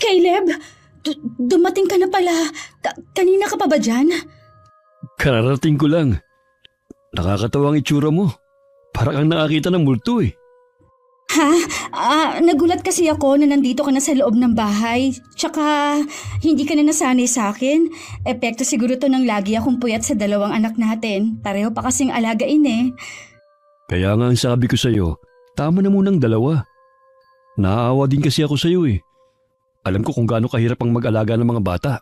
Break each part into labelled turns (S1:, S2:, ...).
S1: Caleb, dumating ka na pala. Kanina ka pa ba dyan?
S2: Kararating ko lang. Nakakatawa ang itsura mo. Para kang nakakita ng multo eh.
S1: Nagulat kasi ako na nandito ka na sa loob ng bahay. Tsaka, hindi ka na nasanay sa akin. Epekto siguro to ng lagi akong puyat sa dalawang anak natin. Pareho pa kasing alagain eh.
S2: Kaya nga ang sabi ko sa'yo, tama na munang dalawa. Naaawa din kasi ako sa'yo eh. Alam ko kung gaano kahirap ang mag-alaga ng mga bata.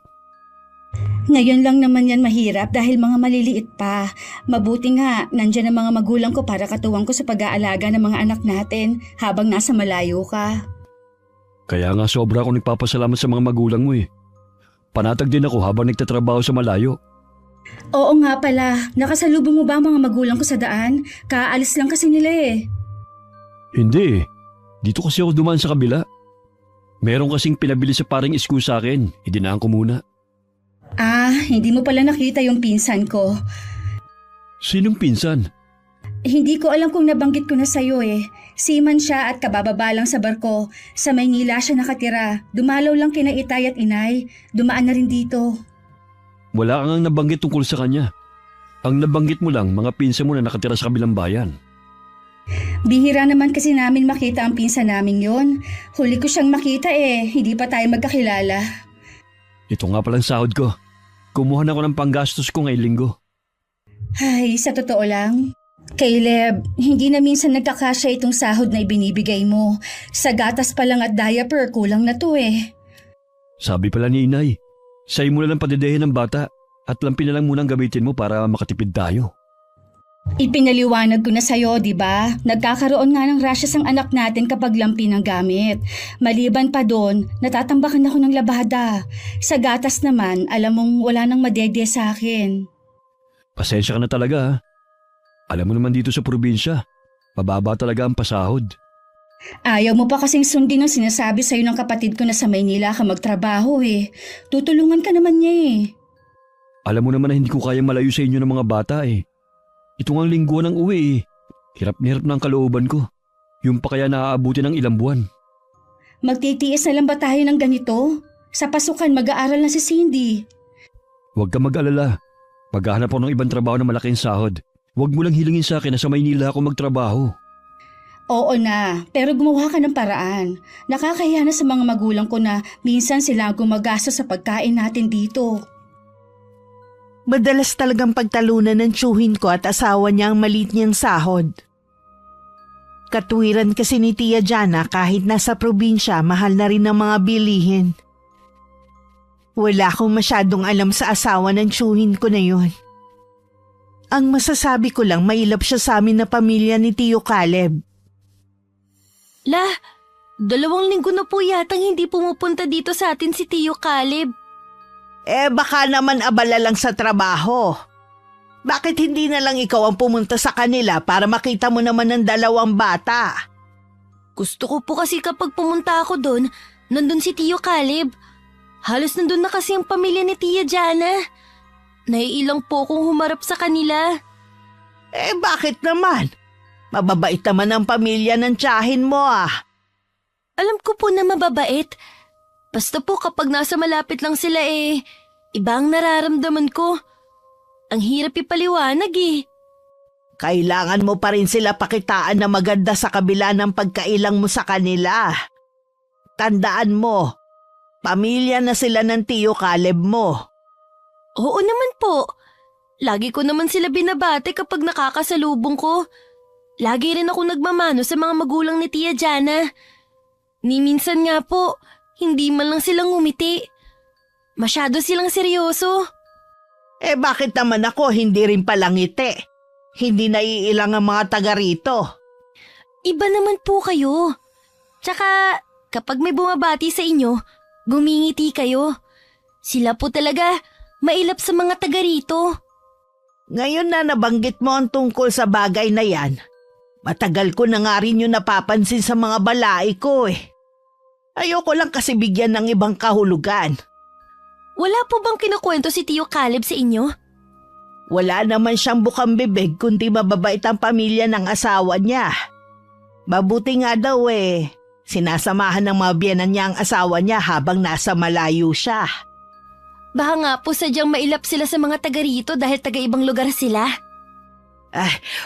S1: Ngayon lang naman yan mahirap dahil mga maliliit pa. Mabuti nga, nandyan ang mga magulang ko para katuwang ko sa pag-aalaga ng mga anak natin habang nasa malayo ka.
S2: Kaya nga sobra akong nagpapasalamat sa mga magulang mo eh. Panatag din ako habang nagtatrabaho sa malayo.
S1: Oo nga pala, nakasalubong mo ba ang mga magulang ko sa daan? Kaalis lang kasi nila eh.
S2: Hindi eh. Dito kasi ako dumaan sa kabila. Meron kasing pinabili sa paring isko sa akin. Idinaan ko muna.
S1: Hindi mo pala nakita yung pinsan ko.
S2: Sinong pinsan?
S1: Hindi ko alam kung nabanggit ko na sa'yo eh. Seaman siya at kabababa lang sa barko. Sa Maynila siya nakatira. Dumalaw lang kina Itay at Inay. Dumaan na rin dito.
S2: Wala kang nabanggit tungkol sa kanya. Ang nabanggit mo lang mga pinsan mo na nakatira sa kabilang bayan.
S1: Bihira naman kasi namin makita ang pinsan namin yon. Huli ko siyang makita eh. Hindi pa tayo magkakilala.
S2: Ito nga palang sahod ko. Kumuha na ako ng panggastos ko ngayong linggo.
S1: Ay, sa totoo lang, Caleb, hindi na minsan nagkakasya itong sahod na ibinibigay mo. Sa gatas pa lang at diaper, kulang na to eh.
S2: Sabi pala ni Inay, sa'yo mo na lang padedehin ng bata at lampi na lang munang gamitin mo para makatipid tayo.
S1: Ipinaliwanag ko na sa'yo, di ba? Nagkakaroon nga ng rashes ang anak natin kapag lampi ng gamit. Maliban pa doon, natatambakan ako ng labada. Sa gatas naman, alam mong wala nang madede sa akin.
S2: Pasensya ka na talaga ha. Alam mo naman dito sa probinsya, mababa talaga ang pasahod.
S1: Ayaw mo pa kasing sundin ang sinasabi sa'yo ng kapatid ko na sa Maynila ka magtrabaho eh. Tutulungan ka naman niya eh.
S2: Alam mo naman na hindi ko kayang malayo sa inyo ng mga bata eh. Ito nga linggo ng uwi eh. Hirap na hirap na ang kalooban ko. Yung pa kaya naaabuti ng ilang buwan.
S1: Magtitiis na lang ba tayo ng ganito? Sa pasukan mag-aaral na si Cindy.
S2: Huwag ka mag-alala. Maghahanap ako ng ibang trabaho na malaking sahod. Huwag mo lang hilingin sa akin na sa Maynila ako magtrabaho.
S1: Oo na, pero gumawa ka ng paraan. Nakakahiya na sa mga magulang ko na minsan sila gumagastos sa pagkain natin dito.
S3: Madalas talagang pagtalunan ng tiyuhin ko at asawa niya ang maliit niyang sahod. Katwiran kasi ni Tia Jana kahit nasa probinsya, mahal na rin ang mga bilihin. Wala akong masyadong alam sa asawa ng tiyuhin ko na yun. Ang masasabi ko lang, mailap siya sa amin na pamilya ni Tio Caleb.
S4: 2 linggo na po yatang hindi pumupunta dito sa atin si Tio Caleb.
S3: Baka naman abala lang sa trabaho. Bakit hindi na lang ikaw ang pumunta sa kanila para makita mo naman ng dalawang bata?
S4: Gusto ko po kasi kapag pumunta ako doon, nandun si Tio Caleb. Halos nandun na kasi ang pamilya ni Tia Jana. Naiilang po kung humarap sa kanila.
S3: Bakit naman? Mababait naman ang pamilya ng tiyahin mo ah.
S4: Alam ko po na mababait. Basta po kapag nasa malapit lang sila iba ang nararamdaman ko. Ang hirap ipaliwanag eh.
S3: Kailangan mo pa rin sila pakitaan na maganda sa kabila ng pagkailang mo sa kanila. Tandaan mo, pamilya na sila ng Tio Caleb mo.
S4: Oo naman po. Lagi ko naman sila binabate kapag nakakasalubong ko. Lagi rin ako nagmamano sa mga magulang ni Tia Jana. Ni minsan nga po, hindi man lang silang ngumiti. Masyado silang seryoso.
S3: Bakit naman ako hindi rin palangiti? Hindi naiilang ang mga taga rito.
S4: Iba naman po kayo. Tsaka kapag may bumabati sa inyo, gumingiti kayo. Sila po talaga mailap sa mga taga rito.
S3: Ngayon na nabanggit mo ang tungkol sa bagay na yan, matagal ko na nga rin yung napapansin sa mga balai ko eh. Ayoko lang kasi bigyan ng ibang kahulugan.
S4: Wala po bang kinukwento si Tio Caleb sa inyo?
S3: Wala naman siyang bukang bibig kundi mababait ang pamilya ng asawa niya. Mabuti nga daw Sinasamahan ng mga biyenan niya ang asawa niya habang nasa malayo siya.
S4: Baka nga po sadyang mailap sila sa mga taga rito dahil taga ibang lugar sila.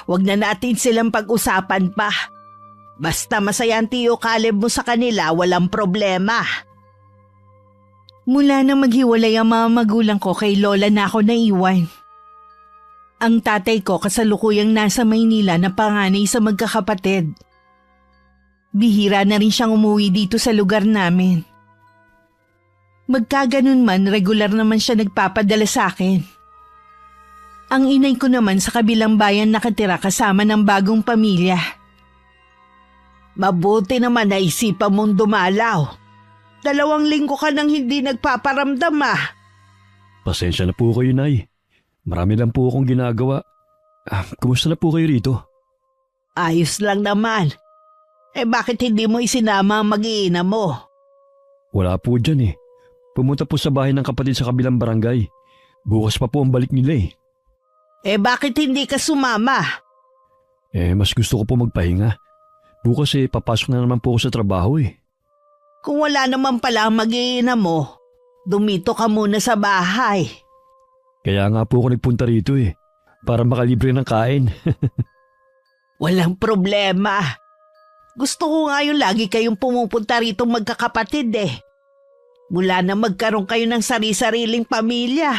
S3: Wag na natin silang pag-usapan pa. Basta masaya ang Tio Caleb mo sa kanila, walang problema. Mula nang maghiwalay ang mga magulang ko, kay Lola na ako naiwan. Ang tatay ko kasalukuyang nasa Maynila na panganay sa magkakapatid. Bihira na rin siyang umuwi dito sa lugar namin. Magkaganon man, regular naman siya nagpapadala sa akin. Ang inay ko naman sa kabilang bayan nakatira kasama ng bagong pamilya. Mabuti naman na isipan mong dumalaw. 2 linggo ka nang hindi nagpaparamdam
S2: Pasensya na po kayo, Nay. Marami lang po akong ginagawa. Kumusta na po kayo rito?
S3: Ayos lang naman. Bakit hindi mo isinama ang mag-iina mo?
S2: Wala po dyan eh. Pumunta po sa bahay ng kapatid sa kabilang barangay. Bukas pa po ang balik nila
S3: Bakit hindi ka sumama?
S2: Mas gusto ko po magpahinga. Bukas papasok na naman po ako sa trabaho
S3: Kung wala naman pala ang mag-iina mo, dumito ka muna sa bahay.
S2: Kaya nga po ako nagpunta rito para makalibre ng kain.
S3: Walang problema. Gusto ko nga yung lagi kayong pumupunta rito magkakapatid Mula na magkaroon kayo ng sari-sariling pamilya,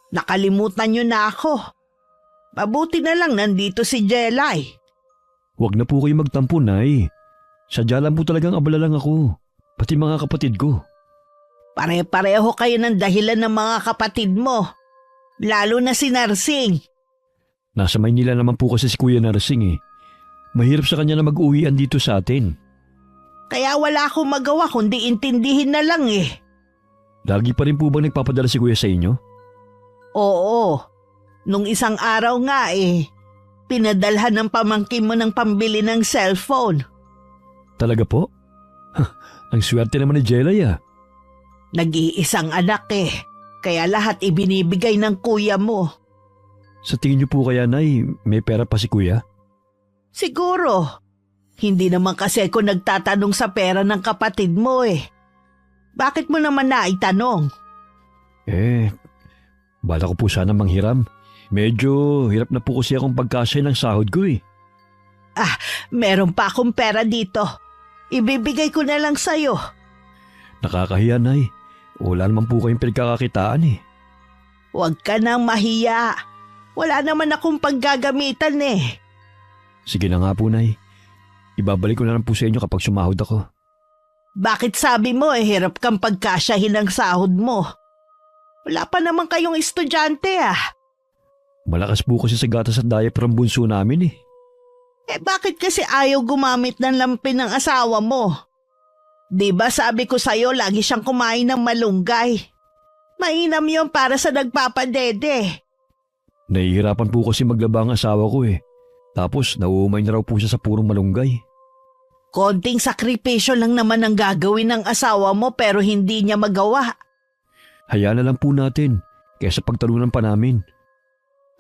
S3: nakalimutan nyo na ako. Mabuti na lang nandito si Jelay.
S2: Huwag na po kayo magtampo, Nay. Sadya lang po talagang abala lang ako. Pati mga kapatid ko.
S3: Pare-pareho kayo ng dahilan ng mga kapatid mo. Lalo na si Narsing.
S2: Nasa Maynila naman po kasi si Kuya Narsing Mahirap sa kanya na mag-uwian dito sa atin.
S3: Kaya wala akong magawa kundi intindihin na lang
S2: Lagi pa rin po bang nagpapadala si Kuya sa inyo?
S3: Oo. Nung isang araw nga pinadalhan ng pamangkin mo ng pambili ng cellphone.
S2: Talaga po? Ang swerte naman ni Jelay
S3: Nag-iisang anak kaya lahat ibinibigay ng kuya mo.
S2: Sa tingin niyo po kaya, Nay, may pera pa si Kuya?
S3: Siguro. Hindi naman kasi ako nagtatanong sa pera ng kapatid mo Bakit mo naman naitanong?
S2: Bala ko po sana manghiram. Medyo hirap na po kasi akong pagkasya ng sahod ko
S3: Meron pa akong pera dito. Ibibigay ko na lang sa'yo.
S2: Nakakahiya, Nay. Wala naman po kayong pinagkakakitaan
S3: Huwag ka nang mahiya. Wala naman akong paggagamitan
S2: Sige na nga po, Nay. Ibabalik ko na lang po sa inyo kapag sumahod ako.
S3: Bakit sabi mo hirap kang pagkasyahin ng sahod mo? Wala pa naman kayong estudyante
S2: Malakas po kasi sa gatas at diaper ang bunso namin
S3: Bakit kasi ayaw gumamit ng lampin ng asawa mo? Di ba sabi ko sa'yo lagi siyang kumain ng malunggay? Mainam yun para sa nagpapadede.
S2: Nahihirapan po kasi maglaba ang asawa ko Tapos nauumay na raw po siya sa purong malunggay.
S3: Konting sakripisyo lang naman ang gagawin ng asawa mo pero hindi niya magawa.
S2: Hayaan na lang po natin kaysa pagtalunan pa namin.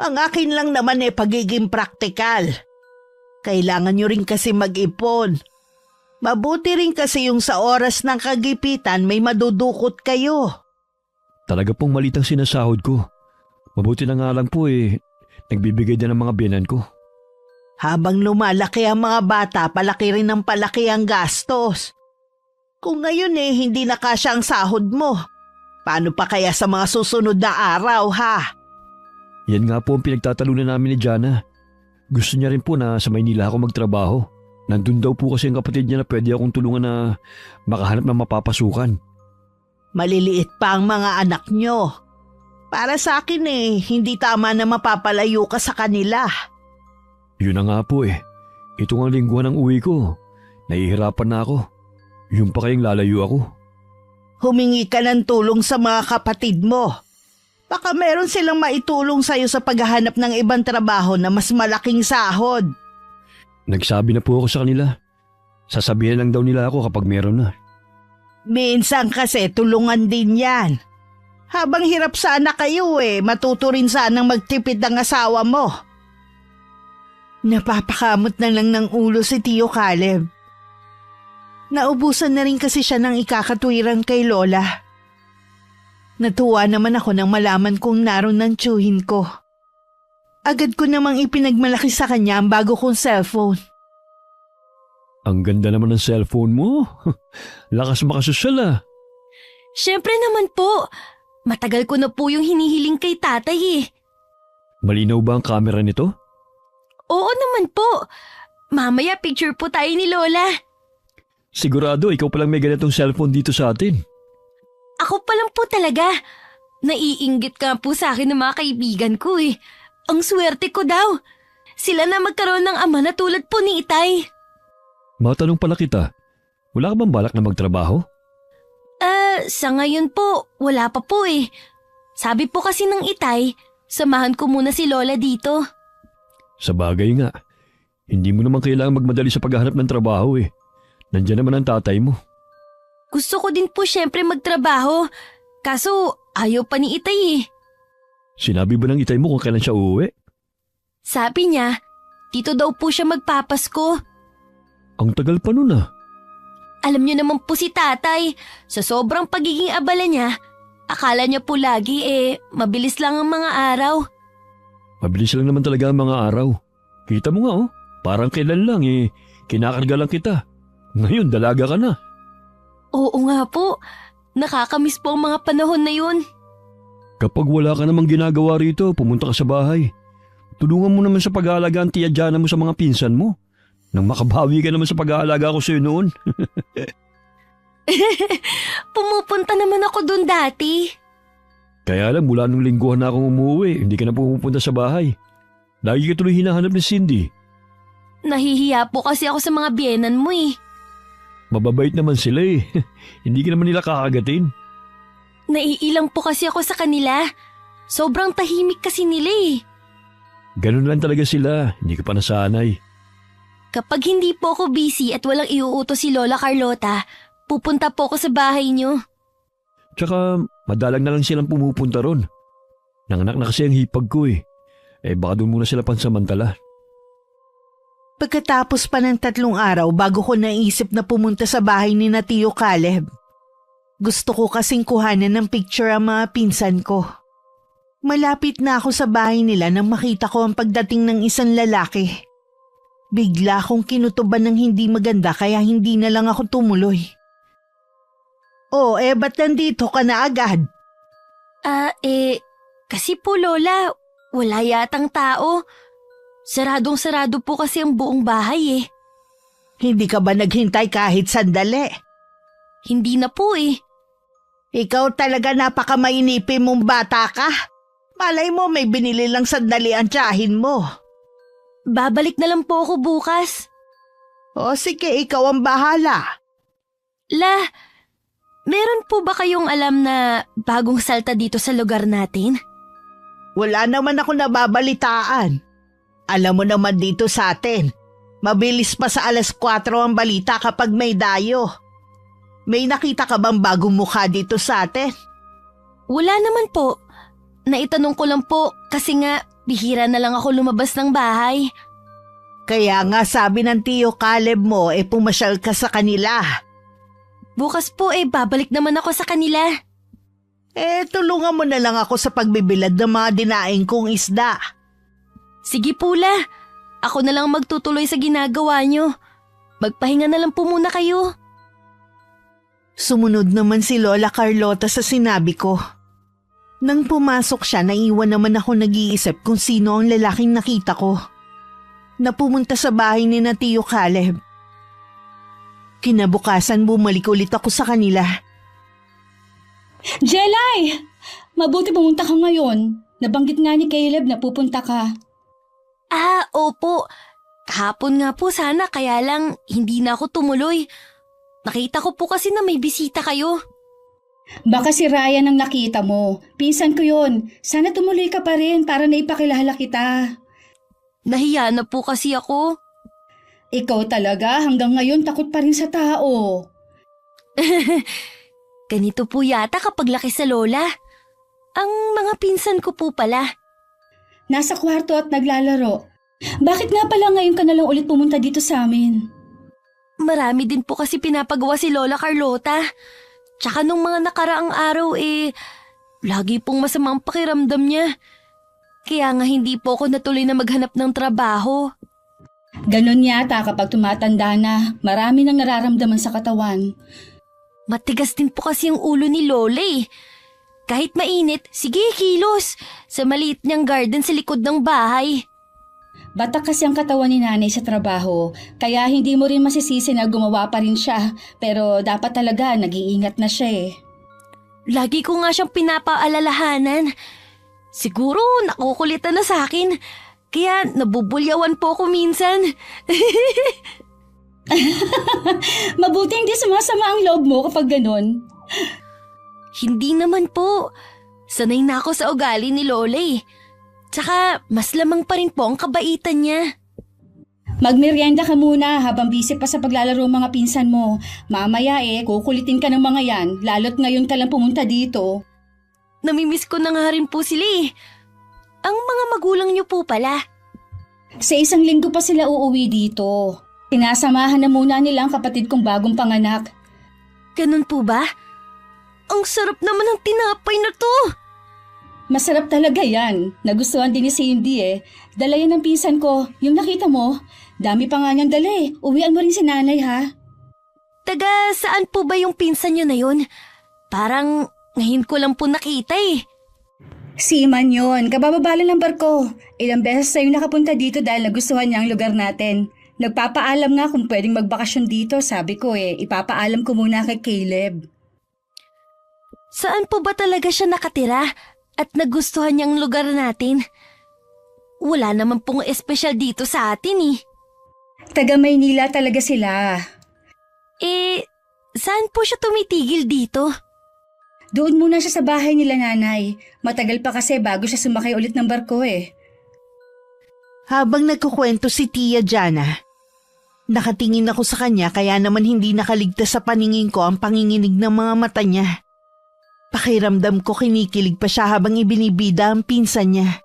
S3: Ang akin lang naman pagiging praktikal. Kailangan nyo rin kasi mag-ipon. Mabuti rin kasi yung sa oras ng kagipitan may madudukot kayo.
S2: Talaga pong malit ang sinasahod ko. Mabuti na nga lang po nagbibigay din ng mga biyanan ko.
S3: Habang lumalaki ang mga bata, palaki rin ng palaki ang gastos. Kung ngayon hindi na kasya ang sahod mo, paano pa kaya sa mga susunod na araw
S2: Yan nga po ang pinagtatalunan namin ni Jana. Gusto niya rin po na sa Maynila ako magtrabaho. Nandun daw po kasi ang kapatid niya na pwede akong tulungan na makahanap ng mapapasukan.
S3: Maliliit pa ang mga anak nyo. Para sa akin hindi tama na mapapalayo ka sa kanila.
S2: Yun na nga po Ito nga lingguhan ng uwi ko. Nahihirapan na ako. Yung pa kayong lalayo ako.
S3: Humingi ka ng tulong sa mga kapatid mo. Baka meron silang maitulong sa'yo sa paghahanap ng ibang trabaho na mas malaking sahod.
S2: Nagsabi na po ako sa kanila. Sasabihin lang daw nila ako kapag meron na.
S3: Minsan kasi tulungan din yan. Habang hirap sana kayo matuto rin sanang magtipid ang asawa mo. Napapakamot na lang ng ulo si Tio Caleb. Naubusan na rin kasi siya ng ikakatwiran kay Lola. Natuwa naman ako nang malaman kong naroon ng tiyuhin ko. Agad ko namang ipinagmalaki sa kanya ang bago kong cellphone.
S2: Ang ganda naman ng cellphone mo. Lakas makasosyal ah.
S4: Siyempre naman po. Matagal ko na po yung hinihiling kay tatay eh.
S2: Malinaw ba ang camera nito?
S4: Oo naman po. Mamaya picture po tayo ni Lola.
S2: Sigurado ikaw palang may ganitong cellphone dito sa atin.
S4: Ako pa lang po talaga. Naiinggit ka po sa akin ng mga kaibigan ko eh. Ang swerte ko daw. Sila na magkaroon ng ama na tulad po ni Itay.
S2: Matanong pala kita, wala ka bang balak na magtrabaho?
S4: Sa ngayon po, wala pa po eh. Sabi po kasi ng Itay, samahan ko muna si Lola dito.
S2: Sa bagay nga, hindi mo naman kailangan magmadali sa paghahanap ng trabaho eh. Nandiyan naman ang tatay mo.
S4: Gusto ko din po syempre magtrabaho. Kaso ayaw pa ni Itay eh.
S2: Sinabi ba ng itay mo kung kailan siya uuwi?
S4: Sabi niya, dito daw po siya magpapasko.
S2: Ang tagal pa nun ah.
S4: Alam niyo naman po si tatay, sa sobrang pagiging abala niya, akala niya po lagi mabilis lang ang mga araw.
S2: Mabilis lang naman talaga ang mga araw. Kita mo nga oh, parang kailan lang kinakarga lang kita. Ngayon dalaga ka na.
S4: Oo nga po, nakakamiss po ang mga panahon na yun.
S2: Kapag wala ka namang ginagawa rito, pumunta ka sa bahay. Tulungan mo naman sa pag-aalaga ang tiya Jana mo sa mga pinsan mo. Nang makabawi ka naman sa pag-aalaga ko sa'yo noon.
S4: Pumupunta naman ako dun dati.
S2: Kaya lang mula nung lingguhan na akong umuwi, hindi ka na pumupunta sa bahay. Lagi ka tuloy hinahanap ni Cindy.
S4: Nahihiya po kasi ako sa mga biyenan mo eh.
S2: Mababait naman sila eh. Hindi ka naman nila kakagatin.
S4: Naiilang po kasi ako sa kanila. Sobrang tahimik kasi nila eh.
S2: Ganun lang talaga sila, hindi ka pa nasanay.
S4: Kapag hindi po ako busy at walang iuutos si Lola Carlota, pupunta po ako sa bahay niyo.
S2: Tsaka madalang na lang silang pumupunta ron. Nanganak na kasi ang hipag ko eh. Baka doon muna sila pansamantala.
S3: Pagkatapos pa ng 3 araw bago ko naisip na pumunta sa bahay ni na Tio Caleb. Gusto ko kasing kuhanan ng picture ang mga pinsan ko. Malapit na ako sa bahay nila nang makita ko ang pagdating ng isang lalaki. Bigla akong kinutuban ng hindi maganda kaya hindi na lang ako tumuloy. Ba't nandito ka na agad?
S4: Kasi po Lola, wala yatang tao. Saradong-sarado po kasi ang buong bahay eh.
S3: Hindi ka ba naghintay kahit sandali?
S4: Hindi na po eh.
S3: Ikaw talaga napakamainipin mong bata ka. Malay mo may binili lang sandali ang tiyahin mo.
S4: Babalik na lang po ako bukas.
S3: Sige, ikaw ang bahala.
S4: La, meron po ba kayong alam na bagong salta dito sa lugar natin?
S3: Wala naman ako nababalitaan. Alam mo naman dito sa atin, mabilis pa sa 4:00 ang balita kapag may dayo. May nakita ka bang bagong mukha dito sa atin?
S4: Wala naman po. Naitanong ko lang po kasi nga bihira na lang ako lumabas ng bahay.
S3: Kaya nga sabi ng Tio Caleb mo pumasyal ka sa kanila.
S4: Bukas po babalik naman ako sa kanila.
S3: Tulungan mo na lang ako sa pagbibilad ng mga dinaing kong isda.
S4: Sige po La, ako na lang magtutuloy sa ginagawa nyo. Magpahinga na lang po muna kayo.
S3: Sumunod naman si Lola Carlota sa sinabi ko. Nang pumasok siya, naiwan naman ako nag-iisip kung sino ang lalaking nakita ko. Na pumunta sa bahay ni na Tio Caleb. Kinabukasan bumalik ulit ako sa kanila.
S1: Jelay! Mabuti pumunta ka ngayon. Nabanggit nga ni Caleb na pupunta ka.
S4: Opo. Kahapon nga po sana kaya lang hindi na ako tumuloy. Nakita ko po kasi na may bisita kayo.
S1: Baka si Ryan ang nakita mo. Pinsan ko yun. Sana tumuloy ka pa rin para naipakilala kita.
S4: Nahiya na po kasi ako.
S1: Ikaw talaga hanggang ngayon takot pa rin sa tao.
S4: Ganito po yata kapag laki sa lola. Ang mga pinsan ko po pala.
S1: Nasa kwarto at naglalaro. Bakit nga pala ngayon ka na lang ulit pumunta dito sa amin?
S4: marami din po kasi pinapagawa si Lola Carlota. Tsaka nung mga nakaraang araw lagi pong masamang pakiramdam niya. Kaya nga hindi po ako natuloy na maghanap ng trabaho.
S1: Ganon yata kapag tumatanda na, marami nang nararamdaman sa katawan.
S4: Matigas din po kasi yung ulo ni Lola eh. Kahit mainit, sige kilos. Sa maliit niyang garden sa likod ng bahay.
S1: Batak kasi ang katawan ni nanay sa trabaho, kaya hindi mo rin masisisi na gumawa pa rin siya. Pero dapat talaga nag-iingat na siya eh.
S4: Lagi ko nga siyang pinapaalalahanan. Siguro nakukulitan na sa akin. Kaya nabubulyawan po ako minsan.
S1: Mabuti hindi sumasama ang loob mo kapag ganon.
S4: Hindi naman po. Sanay na ako sa ugali ni Lola eh. Tsaka mas lamang pa rin po ang kabaitan niya.
S1: Magmerienda ka muna habang busy pa sa paglalaro ang mga pinsan mo. Mamaya kukulitin ka ng mga yan, lalo't ngayon ka lang pumunta dito.
S4: Namimiss ko na nga rin po sila eh. Ang mga magulang niyo po pala.
S1: Sa 1 linggo pa sila uuwi dito. Sinasamahan na muna nila ang kapatid kong bagong panganak.
S4: Ganun po ba? Ang sarap naman ng tinapay na to.
S1: Masarap talaga yan. Nagustuhan din ni Cindy eh. Dala yan ng pinsan ko. Yung nakita mo, dami pa nga niyang dala eh. Uwian mo rin si nanay ha.
S4: Taga saan po ba yung pinsan niyo na yun? Parang ngayon ko lang po nakita eh.
S1: Si Iman yun. Kabababala ng barko. Ilang beses sa'yo nakapunta dito dahil nagustuhan niya ang lugar natin. Nagpapaalam nga kung pwedeng magbakasyon dito. Sabi ko ipapaalam ko muna kay Caleb.
S4: Saan po ba talaga siya nakatira? At nagustuhan niyang lugar natin? Wala naman pong espesyal dito sa atin eh.
S1: Taga Maynila talaga sila.
S4: Saan po siya tumitigil dito?
S1: Doon muna siya sa bahay nila nanay. Matagal pa kasi bago siya sumakay ulit ng barko eh.
S3: Habang nagkukwento si Tia Jana, nakatingin ako sa kanya kaya naman hindi nakaligtas sa paningin ko ang panginginig ng mga mata niya. Pakiramdam ko kinikilig pa siya habang ibinibida ang pinsan niya.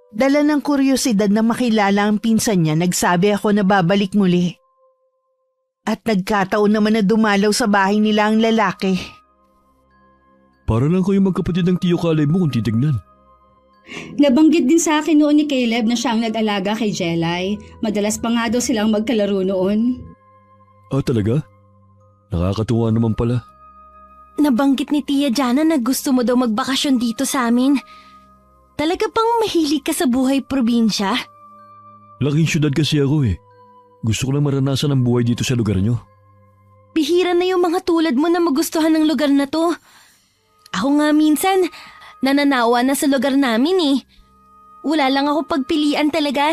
S3: Dala ng kuryosidad na makilala ang pinsan niya, nagsabi ako na babalik muli. At nagkataon naman na dumalaw sa bahay nila ang lalaki.
S2: Para lang kayong magkapatid ng Tiyo Caleb mo kung titignan.
S1: Nabanggit din sa akin noon ni Caleb na siya ang nag-alaga kay Jelay. Madalas pa nga daw silang magkalaro noon.
S2: Ah, talaga? Nakakatuwa naman pala.
S4: Nabanggit ni Tia Jana na gusto mo daw magbakasyon dito sa amin. Talaga bang mahilig ka sa buhay probinsya?
S2: Laking syudad kasi ako eh. Gusto ko lang maranasan ang buhay dito sa lugar nyo.
S4: Bihira na yung mga tulad mo na magustuhan ng lugar na to. Ako nga minsan, nananawa na sa lugar namin eh. Wala lang ako pagpilian talaga.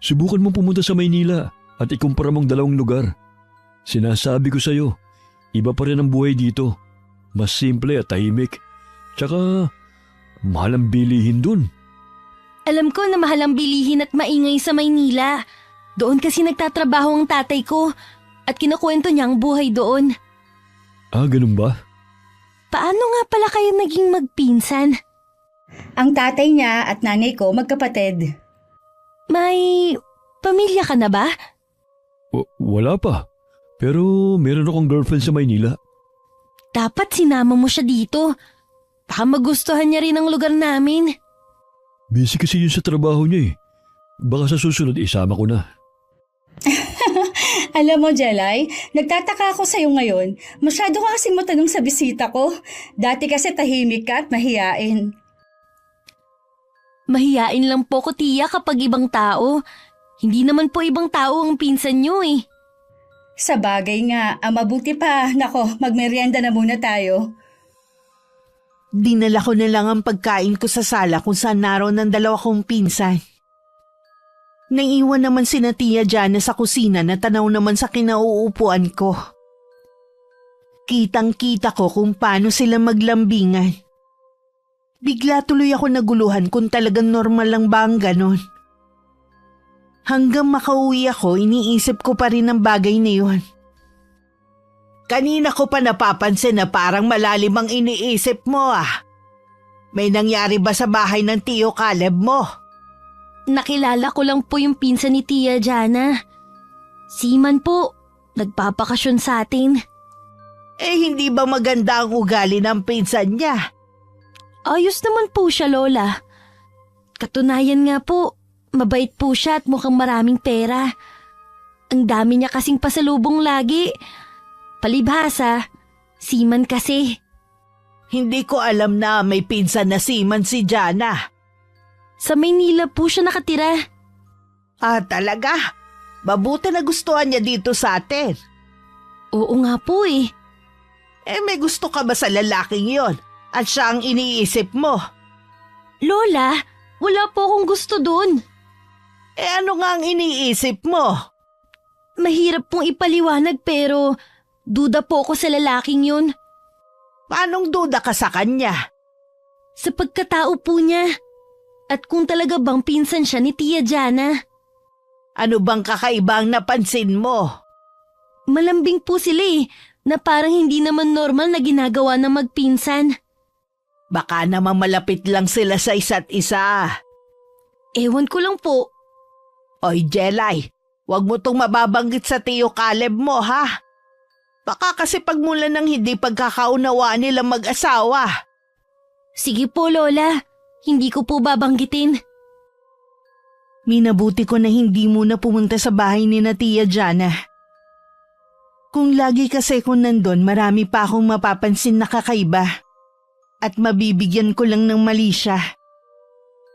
S2: Subukan mong pumunta sa Maynila at ikumpara mong dalawang lugar. Sinasabi ko sa'yo, iba pa rin ang buhay dito. Mas simple at tahimik. Tsaka, mahal ang bilihin dun.
S4: Alam ko na mahal ang bilihin at maingay sa Maynila. Doon kasi nagtatrabaho ang tatay ko at kinukwento niya ang buhay doon.
S2: Ah, ganun ba?
S4: Paano nga pala kayo naging magpinsan?
S1: Ang tatay niya at nanay ko magkapatid.
S4: May pamilya ka na ba?
S2: Wala pa. Pero meron akong girlfriend sa Maynila.
S4: Dapat sinama mo siya dito. Baka magustuhan niya rin ang lugar namin.
S2: Busy kasi yun sa trabaho niya eh. Baka sa susunod isama ko na.
S1: Alam mo, Jelay, nagtataka ako sa'yo ngayon. Masyado ka kasing matanong sa bisita ko. Dati kasi tahimik ka at mahiyain.
S4: Mahiyain lang po ko, Tia, kapag ibang tao. Hindi naman po ibang tao ang pinsan niyo eh.
S1: Sa bagay nga, mabuti pa. Nako, magmerienda na muna tayo.
S3: Dinala ko na lang ang pagkain ko sa sala kung saan naroon ang dalawa kong pinsan. Naiwan naman si Tia Jana sa kusina na tanaw naman sa kinauupuan ko. Kitang-kita ko kung paano sila maglambingan. Bigla tuloy ako naguluhan kung talagang normal lang ba ang ganon. Hanggang makauwi ako, iniisip ko pa rin ang bagay na yun. Kanina ko pa napapansin na parang malalim ang iniisip mo ah. May nangyari ba sa bahay ng Tiyo Caleb mo?
S4: Nakilala ko lang po yung pinsan ni Tia Jana. Seaman po, nagpapakasyon sa atin.
S3: Hindi ba maganda ang ugali ng pinsan niya?
S4: Ayos naman po siya, Lola. Katunayan nga po, mabait po siya at mukhang maraming pera. Ang dami niya kasing pasalubong lagi. Palibhasa, seaman kasi.
S3: Hindi ko alam na may pinsan na seaman si Jana.
S4: Sa Maynila po siya nakatira.
S3: Talaga? Mabuti na gustuhan niya dito sa atin.
S4: Oo nga po eh.
S3: May gusto ka ba sa lalaking yon? At siya ang iniisip mo?
S4: Lola, wala po akong gusto dun.
S3: Ano nga ang iniisip mo?
S4: Mahirap pong ipaliwanag pero duda po ako sa lalaking yun.
S3: Paanong duda ka sa kanya?
S4: Sa pagkatao po niya. At kung talaga bang pinsan siya ni Tia Jana.
S3: Ano bang kakaibang napansin mo?
S4: Malambing po sila eh, na parang hindi naman normal na ginagawa ng magpinsan.
S3: Baka naman malapit lang sila sa isa't isa.
S4: Ewan ko lang po.
S3: Oy, Jelay, wag mo tong mababanggit sa Tio Caleb mo, ha? Baka kasi pagmulan ng hindi pagkakaunawaan nilang mag-asawa.
S4: Sige po, Lola. Hindi ko po babanggitin.
S3: Minabuti ko na hindi muna pumunta sa bahay ni na Tia Jana. Kung lagi kasi kung nandun, marami pa akong mapapansin na kakaiba. At mabibigyan ko lang ng mali siya.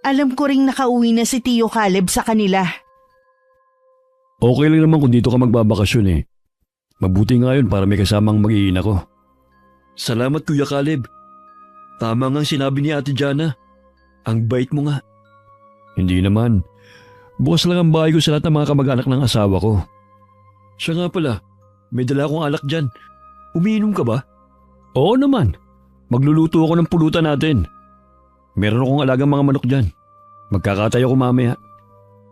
S3: Alam ko ring nakauwi na si Tio Caleb sa kanila.
S2: Okay lang naman kung dito ka magbabakasyon eh. Mabuti nga yun para may kasamang mag-iina ko. Salamat Kuya Caleb. Tama nga ang sinabi ni Ate Jana. Ang bait mo nga. Hindi naman. Bukas lang ang bahay ko sa lahat ng mga kamag-anak ng asawa ko. Siya nga pala, may dala akong alak dyan. Umiinom ka ba? Oo naman. Magluluto ako ng pulutan natin. Meron akong alagang mga manok dyan. Magkakatayo ko mamaya.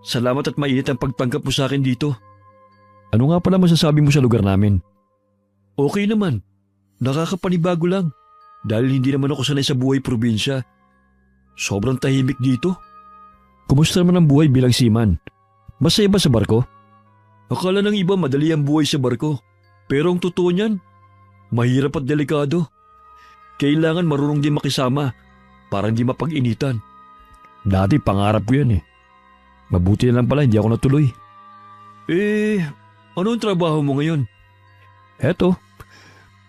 S2: Salamat at mainit ang pagtanggap mo sa akin dito. Ano nga pala masasabi mo sa lugar namin? Okay naman. Nakakapanibago lang. Dahil hindi naman ako sanay sa buhay probinsya. Sobrang tahimik dito. Kumusta naman ang buhay bilang seaman? Masaya ba sa barko? Akala ng iba madali ang buhay sa barko. Pero ang totoo niyan, mahirap at delikado. Kailangan marunong din makisama para hindi mapag-initan. Dati pangarap ko yan eh. Mabuti na lang pala hindi ako natuloy. Ano ang trabaho mo ngayon? Eto,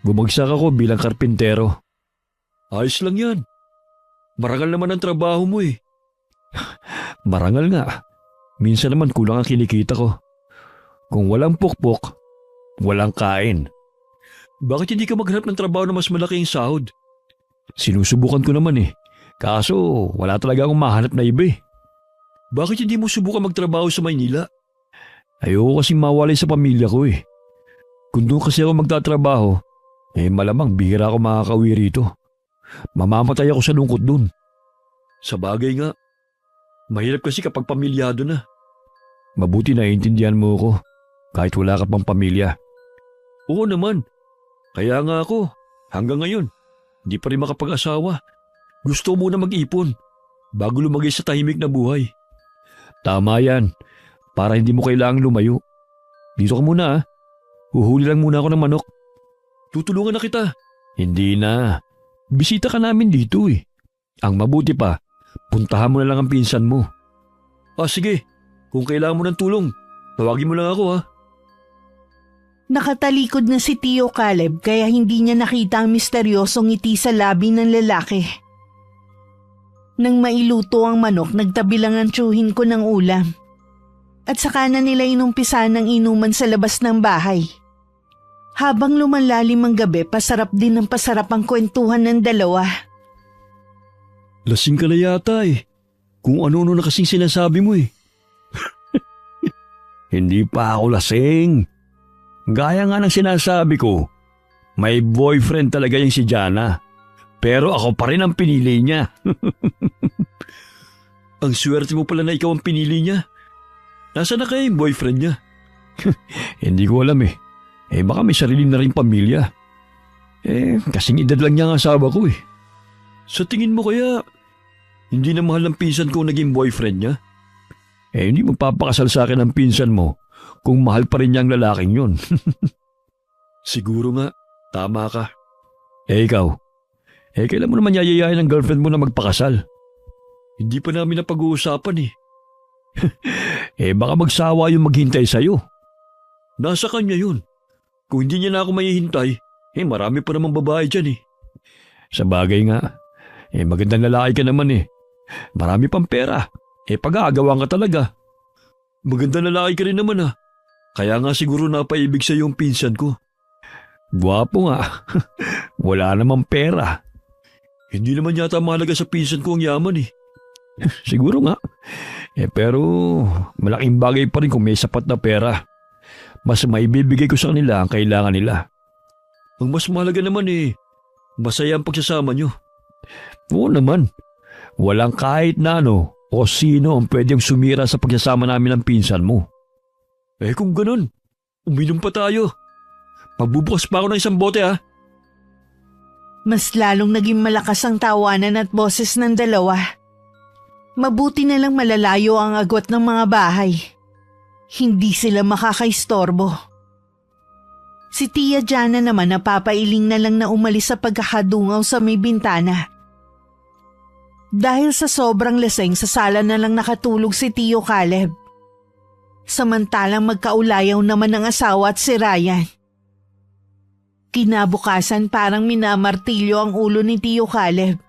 S2: bumagsak ako bilang karpintero. Ayos lang yan. Marangal naman ang trabaho mo eh. Marangal nga. Minsan naman kulang ang kinikita ko. Kung walang pukpok, walang kain. Bakit hindi ka maghanap ng trabaho na mas malaki ang sahod? Sinusubukan ko naman eh. Kaso wala talaga akong mahanap na iba eh. Bakit hindi mo subukan magtrabaho sa Maynila? Ayoko kasing mawalay sa pamilya ko eh. Kung doon kasi ako magtatrabaho, malamang bihira ako makakauwi rito. Mamamatay ako sa lungkot doon. Sa bagay nga, mahirap kasi kapag pamilyado na. Mabuti naiintindihan mo ako kahit wala ka pang pamilya. Oo naman. Kaya nga ako, hanggang ngayon, hindi pa rin makapag-asawa. Gusto ko muna mag-ipon bago lumagay sa tahimik na buhay. Tama yan, para hindi mo kailangang lumayo. Dito ka muna ah. Huhuli lang muna ako ng manok. Tutulungan na kita. Hindi na. Bisita ka namin dito eh. Ang mabuti pa, puntahan mo na lang ang pinsan mo. Sige. Kung kailangan mo ng tulong, tawagin mo lang ako ha.
S3: Nakatalikod na si Tio Caleb kaya hindi niya nakita ang misteryosong ngiti sa labi ng lalaki. Nang mailuto ang manok, nagtabi lang ang tsuhin ko ng ulam. At saka na nila inumpisa ng inuman sa labas ng bahay. Habang lumanlalim ang gabi, pasarap din ng pasarap ang kwentuhan ng dalawa.
S2: Lasing ka na yata eh. Kung ano-ano na kasing sinasabi mo eh. Hindi pa ako lasing. Gaya nga ng sinasabi ko, may boyfriend talaga yung si Jana. Pero ako pa rin ang pinili niya. Ang swerte mo pala na ikaw ang pinili niya. Nasaan na kaya yung boyfriend niya? Hindi ko alam eh. Baka may sarili na rin pamilya. Kasing edad lang niya ang asawa ko eh. Sa tingin mo kaya, hindi na mahal ng pinsan ko naging boyfriend niya? Hindi magpapakasal sa akin ang pinsan mo kung mahal pa rin niya ang lalaking yun. Siguro nga, tama ka. Ikaw, kailan mo naman yayayain ang girlfriend mo na magpakasal? Hindi pa namin napag-uusapan eh. Baka magsawa yung maghintay sa'yo. Nasa kanya yun. Kung hindi niya na ako mahihintay, marami pa namang babae dyan eh. Sa bagay nga, magandang lalaki ka naman eh. Marami pang pera. Pag-aagawan ka talaga. Magandang lalaki ka rin naman ah. Kaya nga siguro napaibig sa yung pinsan ko. Gwapo nga. Wala namang pera. Hindi naman yata mahalaga sa pinsan ko ang yaman eh. Siguro nga. Pero malaking bagay pa rin kung may sapat na pera. Mas maibibigay ko sa kanila ang kailangan nila. Ang mas mahalaga naman masaya ang pagsasama nyo. Oo naman. Walang kahit na ano o sino ang pwedeng sumira sa pagsasama namin ng pinsan mo. Kung ganun, uminom pa tayo. Magbubukas pa ako ng isang bote ha.
S3: Mas lalong naging malakas ang tawanan at boses ng dalawa. Mabuti na lang malalayo ang agwat ng mga bahay. Hindi sila makakaistorbo. Si Tia Jana naman napapailing na lang na umalis sa pagkakadungaw sa may bintana. Dahil sa sobrang laseng sa sala na lang nakatulog si Tio Caleb. Samantalang magkaulayaw naman ang asawa at si Ryan. Kinabukasan parang minamartilyo ang ulo ni Tio Caleb.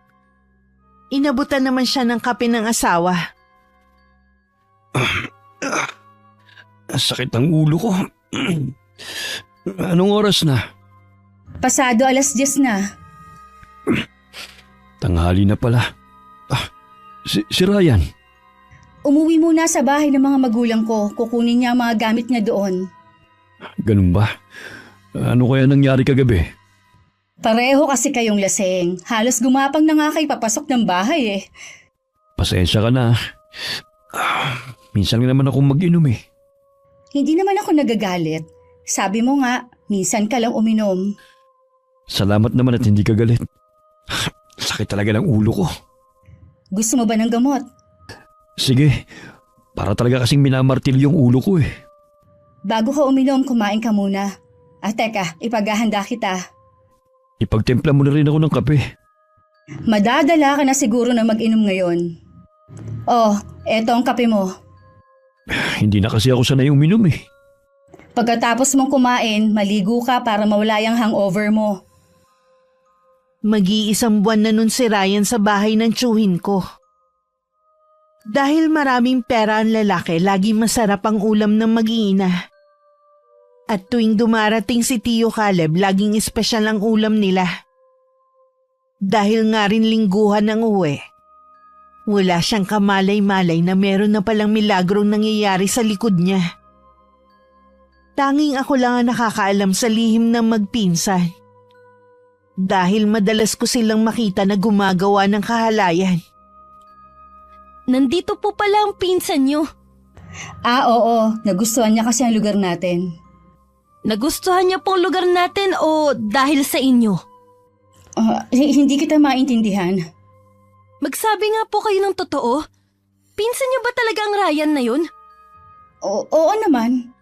S3: Inabutan naman siya ng kape ng asawa.
S2: Sakit ang ulo ko. Anong oras na?
S1: Pasado 10:00 na.
S2: Tanghali na pala. Si Ryan.
S1: Umuwi muna sa bahay ng mga magulang ko. Kukunin niya ang mga gamit niya doon.
S2: Ganun ba? Ano kaya nangyari kagabi?
S1: Pareho kasi kayong laseng. Halos gumapang na nga kayo papasok ng bahay eh.
S2: Pasensya ka na. Minsan nga naman akong mag-inom eh.
S1: Hindi naman ako nagagalit. Sabi mo nga, minsan ka lang uminom.
S2: Salamat naman at hindi ka galit. Sakit talaga ng ulo ko.
S1: Gusto mo ba ng gamot?
S2: Sige, para talaga kasing minamartil yung ulo ko eh.
S1: Bago ka uminom, kumain ka muna. Teka, ipaghahanda kita.
S2: Ipagtimpla mo na rin ako ng kape.
S1: Madadala ka na siguro na mag-inom ngayon. Oh, eto ang kape mo.
S2: Hindi na kasi ako sanay uminom eh.
S1: Pagkatapos mong kumain, maligo ka para mawala yung hangover mo.
S3: Mag-iisang buwan na nun si Ryan sa bahay ng tiyuhin ko. Dahil maraming pera ang lalaki, lagi masarap ang ulam ng mag-iina. At tuwing dumarating si Tio Caleb, laging espesyal ang ulam nila. Dahil nga rin lingguhan ng uwi, wala siyang kamalay-malay na meron na palang milagrong nangyayari sa likod niya. Tanging ako lang ang nakakaalam sa lihim ng magpinsan. Dahil madalas ko silang makita na gumagawa ng kahalayan.
S4: Nandito po pala ang pinsan niyo.
S1: Oo. Nagustuhan niya kasi ang lugar natin.
S4: Nagustuhan niya pong lugar natin o dahil sa inyo?
S1: Hindi kita maintindihan.
S4: Magsabi nga po kayo ng totoo. Pinsan niyo ba talaga ang Ryan na yun?
S1: Oo naman.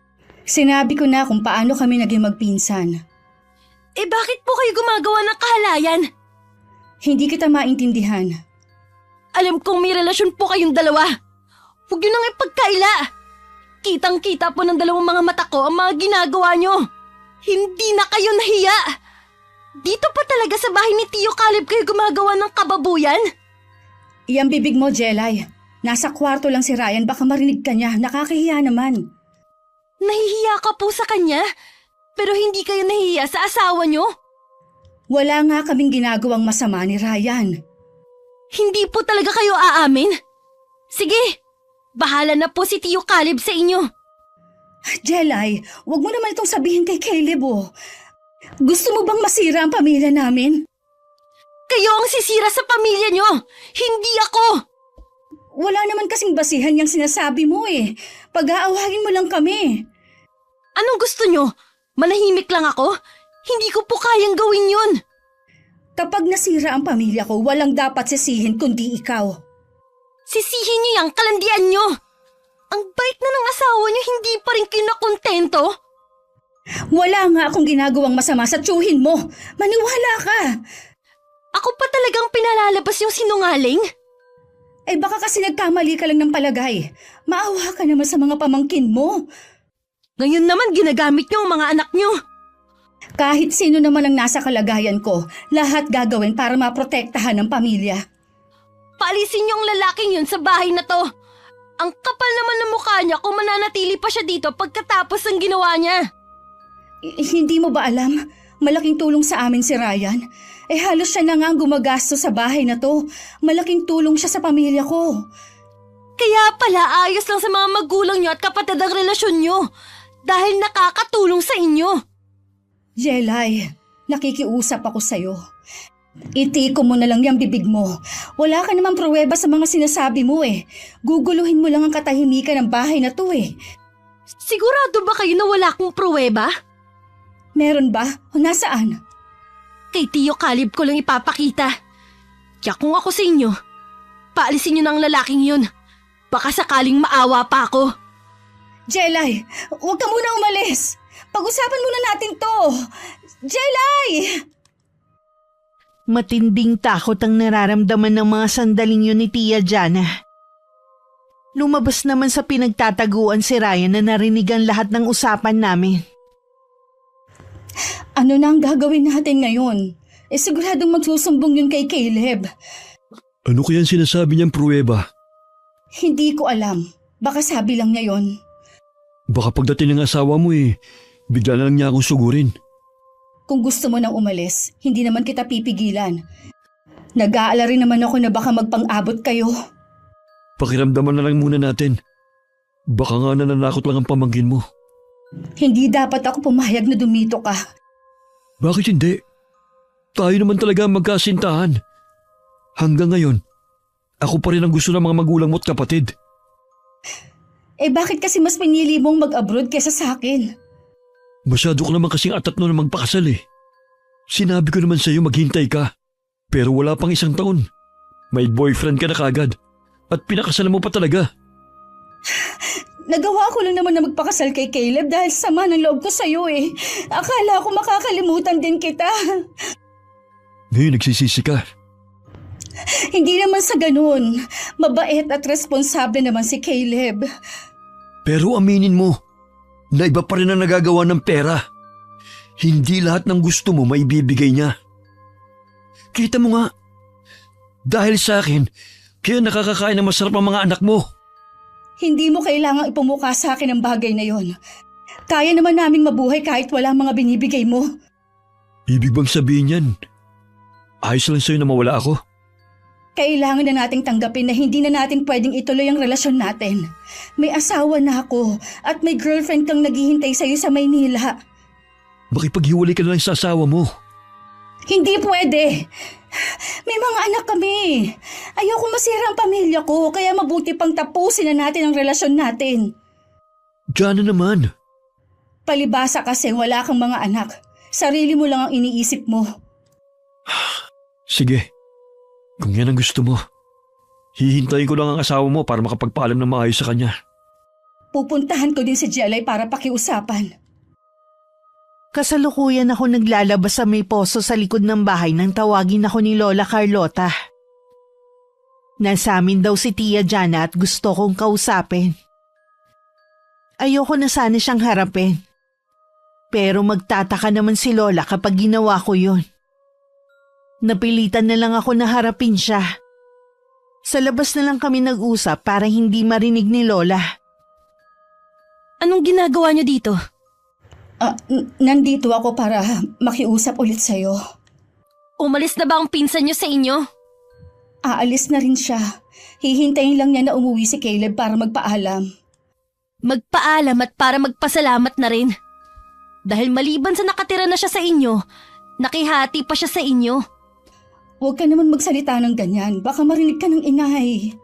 S1: Sinabi ko na kung paano kami naging magpinsan.
S4: Bakit po kayo gumagawa ng kahalayan?
S1: Hindi kita maintindihan.
S4: Alam kong may relasyon po kayong dalawa. Huwag niyo nang ipagkaila. Kitang-kita po ng dalawang mga mata ko ang mga ginagawa niyo. Hindi na kayo nahiya. Dito pa talaga sa bahay ni Tio Caleb kayo gumagawa ng kababuyan?
S1: Iyang bibig mo, Jelay. Nasa kwarto lang si Ryan, baka marinig ka niya. Nakakahiya naman.
S4: Nahihiya ka po sa kanya? Pero hindi kayo nahihiya sa asawa niyo?
S1: Wala nga kaming ginagawang masama ni Ryan.
S4: Hindi po talaga kayo aamin? Sige, bahala na po si Tio Caleb sa inyo.
S1: Jelay, wag mo naman itong sabihin kay Caleb oh. Gusto mo bang masira ang pamilya namin?
S4: Kayo ang sisira sa pamilya niyo, hindi ako!
S1: Wala naman kasing basihan yung sinasabi mo eh. Pag-aawagin mo lang kami.
S4: Anong gusto niyo? Manahimik lang ako? Hindi ko po kayang gawin yun.
S1: Kapag nasira ang pamilya ko, walang dapat sisihin kundi ikaw.
S4: Sisihin niyo yung kalandian niyo. Ang bait na ng asawa niyo, hindi pa rin kinakontento?
S1: Wala nga akong ginagawang masama sa tsuhin mo. Maniwala ka.
S4: Ako pa talagang pinalalabas yung sinungaling?
S1: Eh baka kasi nagkamali ka lang ng palagay. Maawa ka naman sa mga pamangkin mo.
S4: Ngayon naman ginagamit niyo ang mga anak niyo.
S1: Kahit sino naman ang nasa kalagayan ko, lahat gagawin para maprotektahan ng pamilya.
S4: Paalisin niyo ang lalaking yun sa bahay na to. Ang kapal naman ng mukha niya kung mananatili pa siya dito pagkatapos ng ginawa niya.
S1: Hindi mo ba alam? Malaking tulong sa amin si Ryan. Eh halos siya na nga ang gumagastos sa bahay na to. Malaking tulong siya sa pamilya ko.
S4: Kaya pala ayos lang sa mga magulang niyo at kapatid ang relasyon niyo. Dahil nakakatulong sa inyo.
S1: Jelay, nakikiusap ako sa'yo. Itiko mo na lang yung bibig mo. Wala ka namang pruweba sa mga sinasabi mo eh. Guguluhin mo lang ang katahimikan ng bahay na to eh.
S4: Sigurado ba kayo na wala akong pruweba?
S1: Meron ba? O nasaan?
S4: Kay Tio Caleb ko lang ipapakita. Kaya kung ako sa inyo, paalisin niyo na ang lalaking yun. Baka sakaling maawa pa ako.
S1: Jelay, huwag ka muna umalis. Pag-usapan muna natin to. Jelay!
S3: Matinding takot ang nararamdaman ng mga sandaling yun ni Tia Jana. Lumabas naman sa pinagtataguan si Ryan na narinigan lahat ng usapan namin.
S1: Ano na ang gagawin natin ngayon? Eh siguradong magsusumbong yun kay Caleb.
S2: Ano kaya ang sinasabi niyang pruweba?
S1: Hindi ko alam. Baka sabi lang niya yon.
S2: Baka pagdating ng asawa mo bigla na lang niya akong sugurin.
S1: Kung gusto mo nang umalis, hindi naman kita pipigilan. Nag-aalala rin naman ako na baka magpang-abot kayo.
S2: Pakiramdaman na lang muna natin. Baka nga nananakot lang ang pamangkin mo.
S1: Hindi dapat ako pumayag na dumito ka.
S2: Bakit hindi? Tayo naman talaga ang magkasintahan. Hanggang ngayon, ako pa rin ang gusto ng mga magulang mo at kapatid.
S1: Eh bakit kasi mas pinili mong mag-abroad kesa sa akin?
S2: Masyado ka naman kasing atat no na magpakasal eh. Sinabi ko naman sa'yo maghintay ka. Pero wala pang isang taon. May boyfriend ka na kagad. At pinakasalan mo pa talaga.
S1: Nagawa ko lang naman na magpakasal kay Caleb dahil sama ng loob ko sa'yo eh. Akala ko makakalimutan din kita.
S2: Ngayon nagsisisi ka.
S1: Hindi naman sa ganun. Mabait at responsable naman si Caleb.
S2: Pero aminin mo, na iba pa rin ang nagagawa ng pera. Hindi lahat ng gusto mo maibibigay niya. Kita mo nga, dahil sa akin, kaya nakakakain ng masarap ang mga anak mo.
S1: Hindi mo kailangang ipumukha sa akin ang bagay na yon. Kaya naman naming mabuhay kahit wala mga binibigay mo.
S2: Ibig bang sabihin yan? Ayos lang sa'yo na mawala ako?
S1: Kailangan na nating tanggapin na hindi na natin pwedeng ituloy ang relasyon natin. May asawa na ako at may girlfriend kang naghihintay sa'yo sa Maynila.
S2: Makipaghiwalay ka na lang sa asawa mo.
S1: Hindi pwede. May mga anak kami. Ayoko masira ang pamilya ko kaya mabuti pang tapusin na natin ang relasyon natin.
S2: Diyan na naman.
S1: Palibasa kasi wala kang mga anak. Sarili mo lang ang iniisip mo.
S2: Sige. Kung yan ang gusto mo, hihintayin ko lang ang asawa mo para makapagpaalam ng maayos sa kanya.
S1: Pupuntahan ko din si Jelay para pakiusapan.
S3: Kasalukuyan ako naglalabas sa may poso sa likod ng bahay nang tawagin ako ni Lola Carlota. Nasa amin daw si Tia Jana at gusto kong kausapin. Ayoko na sana siyang harapin. Pero magtataka naman si Lola kapag ginawa ko yun. Napilitan na lang ako na harapin siya. Sa labas na lang kami nag-usap para hindi marinig ni Lola.
S4: Anong ginagawa niyo dito?
S1: Nandito ako para makiusap ulit sa'yo.
S4: Umalis na ba ang pinsan niyo sa inyo?
S1: Aalis na rin siya. Hihintayin lang niya na umuwi si Caleb para magpaalam.
S4: Magpaalam at para magpasalamat na rin. Dahil maliban sa nakatira na siya sa inyo, nakihati pa siya sa inyo.
S1: Huwag ka naman magsalita ng ganyan. Baka marinig ka ng ingay.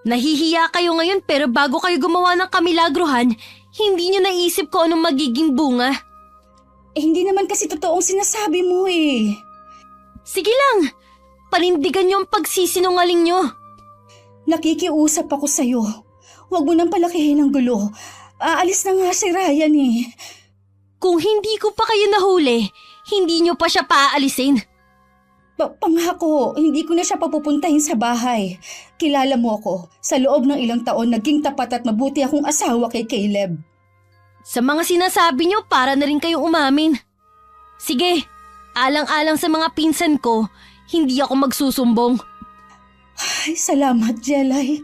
S4: Nahihiya kayo ngayon pero bago kayo gumawa ng kamilagrohan, hindi niyo naisip ko anong magiging bunga.
S1: Hindi naman kasi totoong sinasabi mo eh.
S4: Sige lang, panindigan niyo ang pagsisinungaling niyo.
S1: Nakikiusap ako sa'yo. Huwag mo nang palakihin ang gulo. Aalis na nga si Ryan eh.
S4: Kung hindi ko pa kayo nahuli, hindi nyo pa siya paaalisin.
S1: Pangako, hindi ko na siya papupuntahin sa bahay. Kilala mo ako. Sa loob ng ilang taon, naging tapat at mabuti akong asawa kay Caleb.
S4: Sa mga sinasabi nyo, para na rin kayong umamin. Sige, alang-alang sa mga pinsan ko, hindi ako magsusumbong.
S1: Ay, salamat, Jelay.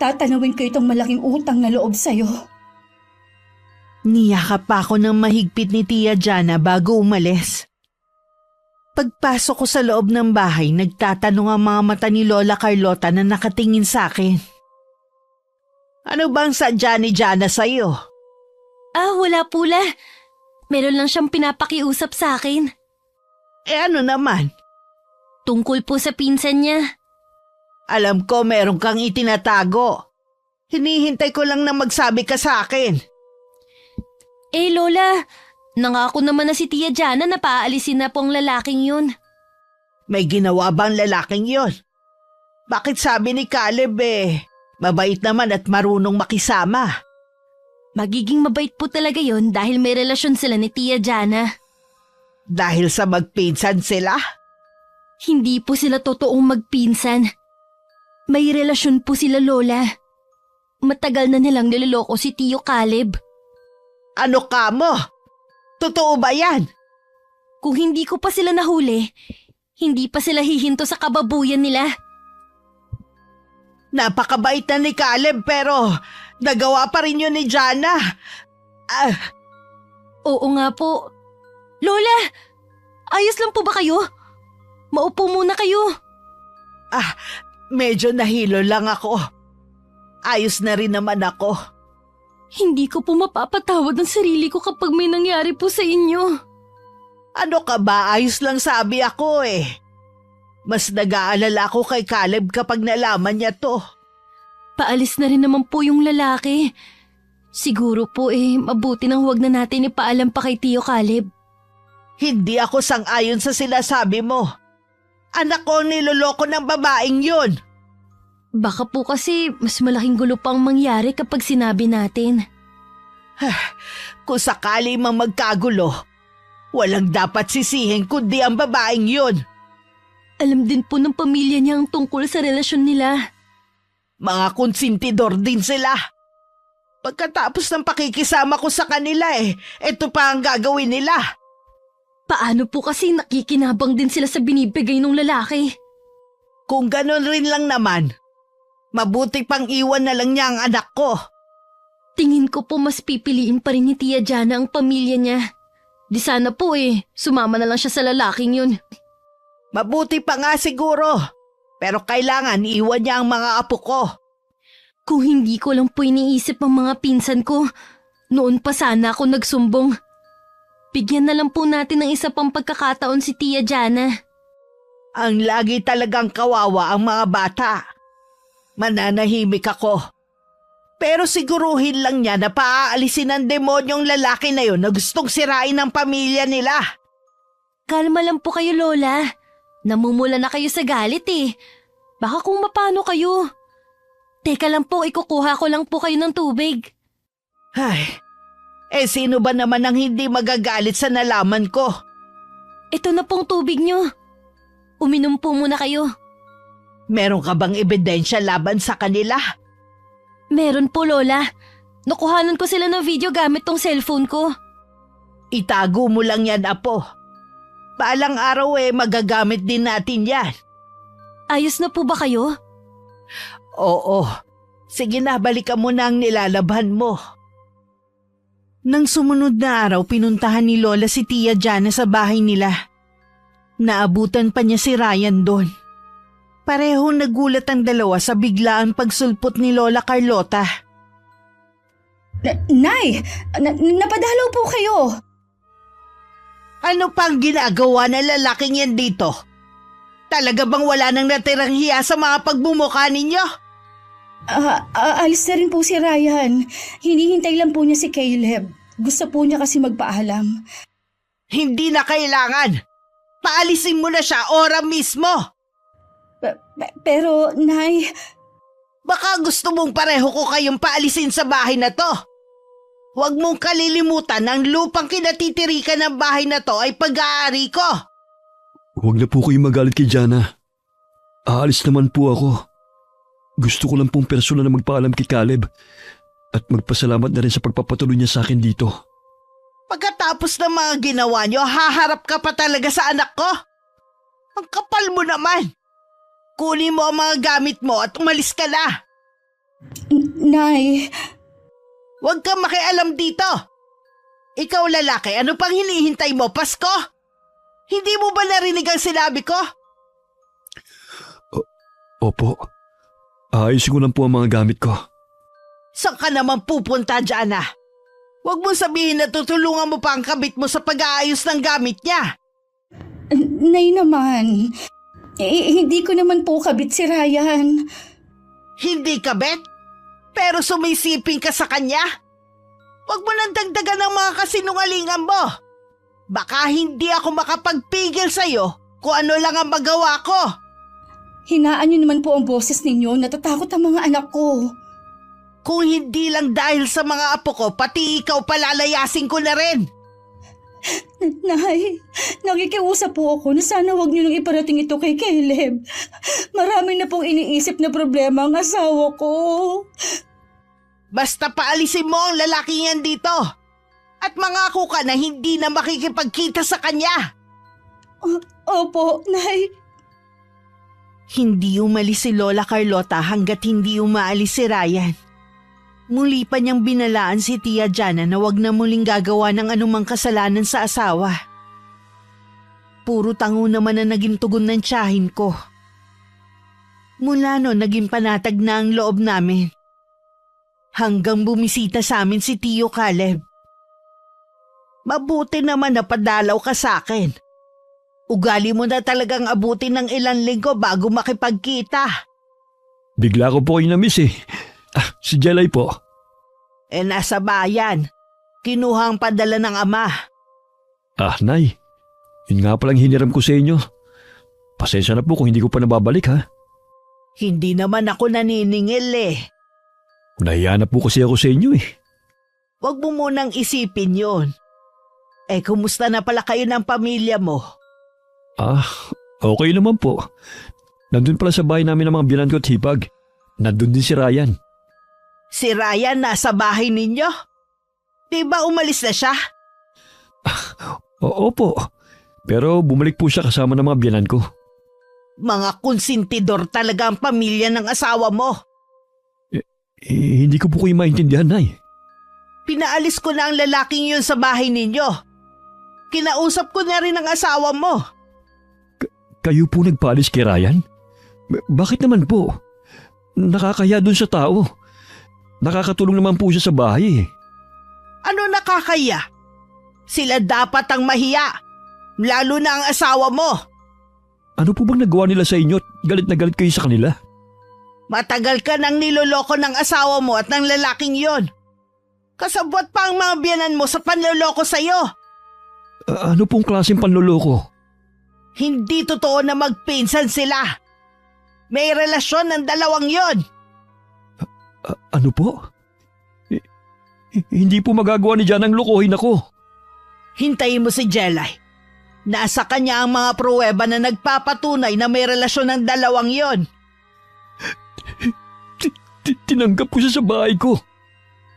S1: Tatanawin ko itong malaking utang na loob sa'yo.
S3: Niyakap pa ako ng mahigpit ni Tia Jana bago umalis. Pagpasok ko sa loob ng bahay, nagtatanong ang mga mata ni Lola Carlota na nakatingin sa akin. Ano bang sadya ni Jana sa'yo?
S4: Wala pula. Meron lang siyang pinapakiusap sa akin.
S3: Ano naman?
S4: Tungkol po sa pinsan niya.
S3: Alam ko meron kang itinatago. Hinihintay ko lang na magsabi ka sa akin.
S4: Lola, nangako naman na si Tia Jana na paaalisin na po ang lalaking yun.
S3: May ginawa bang lalaking yon? Bakit sabi ni Caleb mabait naman at marunong makisama?
S4: Magiging mabait po talaga yon dahil may relasyon sila ni Tia Jana.
S3: Dahil sa magpinsan sila?
S4: Hindi po sila totoong magpinsan. May relasyon po sila, Lola. Matagal na nilang niloloko si Tio Caleb.
S3: Ano ka mo? Totoo ba yan?
S4: Kung hindi ko pa sila nahuli, hindi pa sila hihinto sa kababuyan nila.
S3: Napakabait na ni Caleb pero nagawa pa rin yun ni Jana.
S4: Oo nga po. Lola, ayos lang po ba kayo? Maupo muna kayo.
S3: Medyo nahilo lang ako. Ayos na rin naman ako.
S4: Hindi ko po mapapatawad ang sarili ko kapag may nangyari po sa inyo.
S3: Ano ka ba? Ayos lang sabi ako Mas nag-aalala ako kay Caleb kapag nalaman niya to.
S4: Paalis na rin naman po yung lalaki. Siguro po mabuti nang huwag na natin ipaalam pa kay Tio Caleb.
S3: Hindi ako sang-ayon sa sinasabi mo. Anak ko ang niloloko ng babaeng yun.
S4: Baka po kasi mas malaking gulo pang mangyari kapag sinabi natin.
S3: Kung sakali mang magkagulo, walang dapat sisihin kundi ang babaeng yun.
S4: Alam din po ng pamilya niya ang tungkol sa relasyon nila.
S3: Mga konsintidor din sila. Pagkatapos ng pakikisama ko sa kanila ito pa ang gagawin nila.
S4: Paano po kasi nakikinabang din sila sa binibigay ng lalaki?
S3: Kung ganon rin lang naman, mabuti pang iwan na lang niya ang anak ko.
S4: Tingin ko po mas pipiliin pa rin ni Tia Jana ang pamilya niya. Di sana po sumama na lang siya sa lalaking yun.
S3: Mabuti pa nga siguro, pero kailangan iwan niya ang mga apo ko.
S4: Kung hindi ko lang po iniisip ang mga pinsan ko, noon pa sana ako nagsumbong. Bigyan na lang po natin ng isa pang pagkakataon si Tia Jana.
S3: Ang lagi talagang kawawa ang mga bata. Mananahimik ako. Pero siguruhin lang niya na paaalisin ng demonyong lalaki na yun na gustong sirain ang pamilya nila.
S4: Kalma lang po kayo, Lola. Namumula na kayo sa galit Baka kung mapano kayo. Teka lang po, ikukuha ko lang po kayo ng tubig.
S3: Ay, sino ba naman ang hindi magagalit sa nalaman ko?
S4: Ito na pong tubig nyo. Uminom po muna kayo.
S3: Meron ka bang ebidensya laban sa kanila?
S4: Meron po, Lola. Nakuhanan ko sila ng video gamit tong cellphone ko.
S3: Itago mo lang yan, Apo. Paalang araw magagamit din natin yan.
S4: Ayos na po ba kayo?
S3: Oo. Sige na, balikan mo na ang nilalaban mo. Nang sumunod na araw, pinuntahan ni Lola si Tia Jana sa bahay nila. Naabutan pa niya si Ryan doon. Parehong nagulat ang dalawa sa biglaan pagsulpot ni Lola Carlota.
S1: Nay, napadalaw po kayo.
S3: Ano pang ginagawa ng lalaking yan dito? Talaga bang wala nang natirang hiya sa mga pagbumukha ninyo?
S1: Alis na rin po si Ryan. Hinihintay lang po niya si Caleb. Gusto po niya kasi magpaalam.
S3: Hindi na kailangan. Paalisin mo na siya ora mismo.
S1: Pero, Nay...
S3: Baka gusto mong pareho ko kayong paalisin sa bahay na to. Huwag mong kalilimutan na ang lupang kinatitirikan ng bahay na to ay pag-aari ko.
S2: Huwag na po kayong magalit kay Jana. Aalis naman po ako. Gusto ko lang pong personal na magpaalam kay Caleb at magpasalamat na rin sa pagpapatuloy niya sa akin dito.
S3: Pagkatapos ng mga ginawa niyo, haharap ka pa talaga sa anak ko? Ang kapal mo naman. Kunin mo ang mga gamit mo at umalis ka na.
S1: Nay,
S3: Huwag kang makialam dito. Ikaw lalaki, ano pang hinihintay mo, Pasko? Hindi mo ba narinig ang sinabi ko?
S2: Opo. Ayusin ko lang po ang mga gamit ko.
S3: Saan ka naman pupunta, Jana? Huwag mo sabihin na tutulungan mo pa ang kabit mo sa pag-aayos ng gamit niya.
S1: Nay naman. Hindi ko naman po kabit si Ryan.
S3: Hindi kabit? Pero sumisiping ka sa kanya? Huwag mo nang dagdagan ng mga kasinungalingan mo. Baka hindi ako makapagpigil sa'yo kung ano lang ang magawa ko.
S1: Hinaan niyo naman po ang boses ninyo. Natatakot ang mga anak ko.
S3: Kung hindi lang dahil sa mga apo ko, pati ikaw palalayasin ko na rin.
S1: Nay, nakikiusap po ako na sana huwag niyo nang iparating ito kay Caleb. Marami na pong iniisip na problema ang asawa ko.
S3: Basta paalisin mo ang lalaking yan dito. At mangako ka na hindi na makikipagkita sa kanya.
S1: Opo, Nay.
S3: Hindi umalis si Lola Carlota hanggat hindi umaalis si Ryan. Muli pa niyang binalaan si Tia Jana na wag na muling gagawa ng anumang kasalanan sa asawa. Puro tango naman na naging tugon ng tiyahin ko. Mula noon naging panatag na ang loob namin. Hanggang bumisita sa amin si Tio Caleb. Mabuti naman na padalaw ka sa akin. Ugali mo na talagang abutin ng ilang linggo bago makipagkita.
S2: Bigla ko po kayo na-miss eh. Si Jelay po.
S3: Nasa bayan. Kinuha ang padala ng ama.
S2: Nay. Yun nga palang hiniram ko sa inyo. Pasensya na po kung hindi ko pa nababalik ha.
S3: Hindi naman ako naniningil eh.
S2: Nahiya na po kasi ako sa inyo eh.
S3: Huwag mo munang isipin yon. Kumusta na pala kayo ng pamilya mo?
S2: Okay naman po. Nandun pala sa bahay namin ang mga binan ko at hipag. Nandun din si Ryan.
S3: Si Ryan nasa bahay ninyo? Di ba umalis na siya?
S2: Opo. Pero bumalik po siya kasama ng mga biyanan ko.
S3: Mga konsintidor talaga ang pamilya ng asawa mo.
S2: Hindi ko po kayo maintindihan, Nay.
S3: Pinaalis ko na ang lalaking yun sa bahay ninyo. Kinausap ko na rin ang asawa mo.
S2: Kayo po nagpaalis kay Ryan? Bakit naman po? Nakakaya dun sa tao. Nakakatulong naman po siya sa bahay eh.
S3: Ano nakakaya? Sila dapat ang mahiya. Lalo na ang asawa mo.
S2: Ano po bang nagawa nila sa inyo at galit na galit kayo sa kanila?
S3: Matagal ka nang niloloko ng asawa mo at ng lalaking yon. Kasabwat pa ang mga biyanan mo sa panloloko sa'yo.
S2: Ano pong klaseng panloloko?
S3: Hindi totoo na magpinsan sila. May relasyon ng dalawang yon.
S2: Ano po? Hindi po magagawa ni Jan ang lokohin ako.
S3: Hintayin mo si Jelay. Nasa kanya ang mga pruweba na nagpapatunay na may relasyon ng dalawang yon.
S2: Tinanggap ko siya sa bahay ko.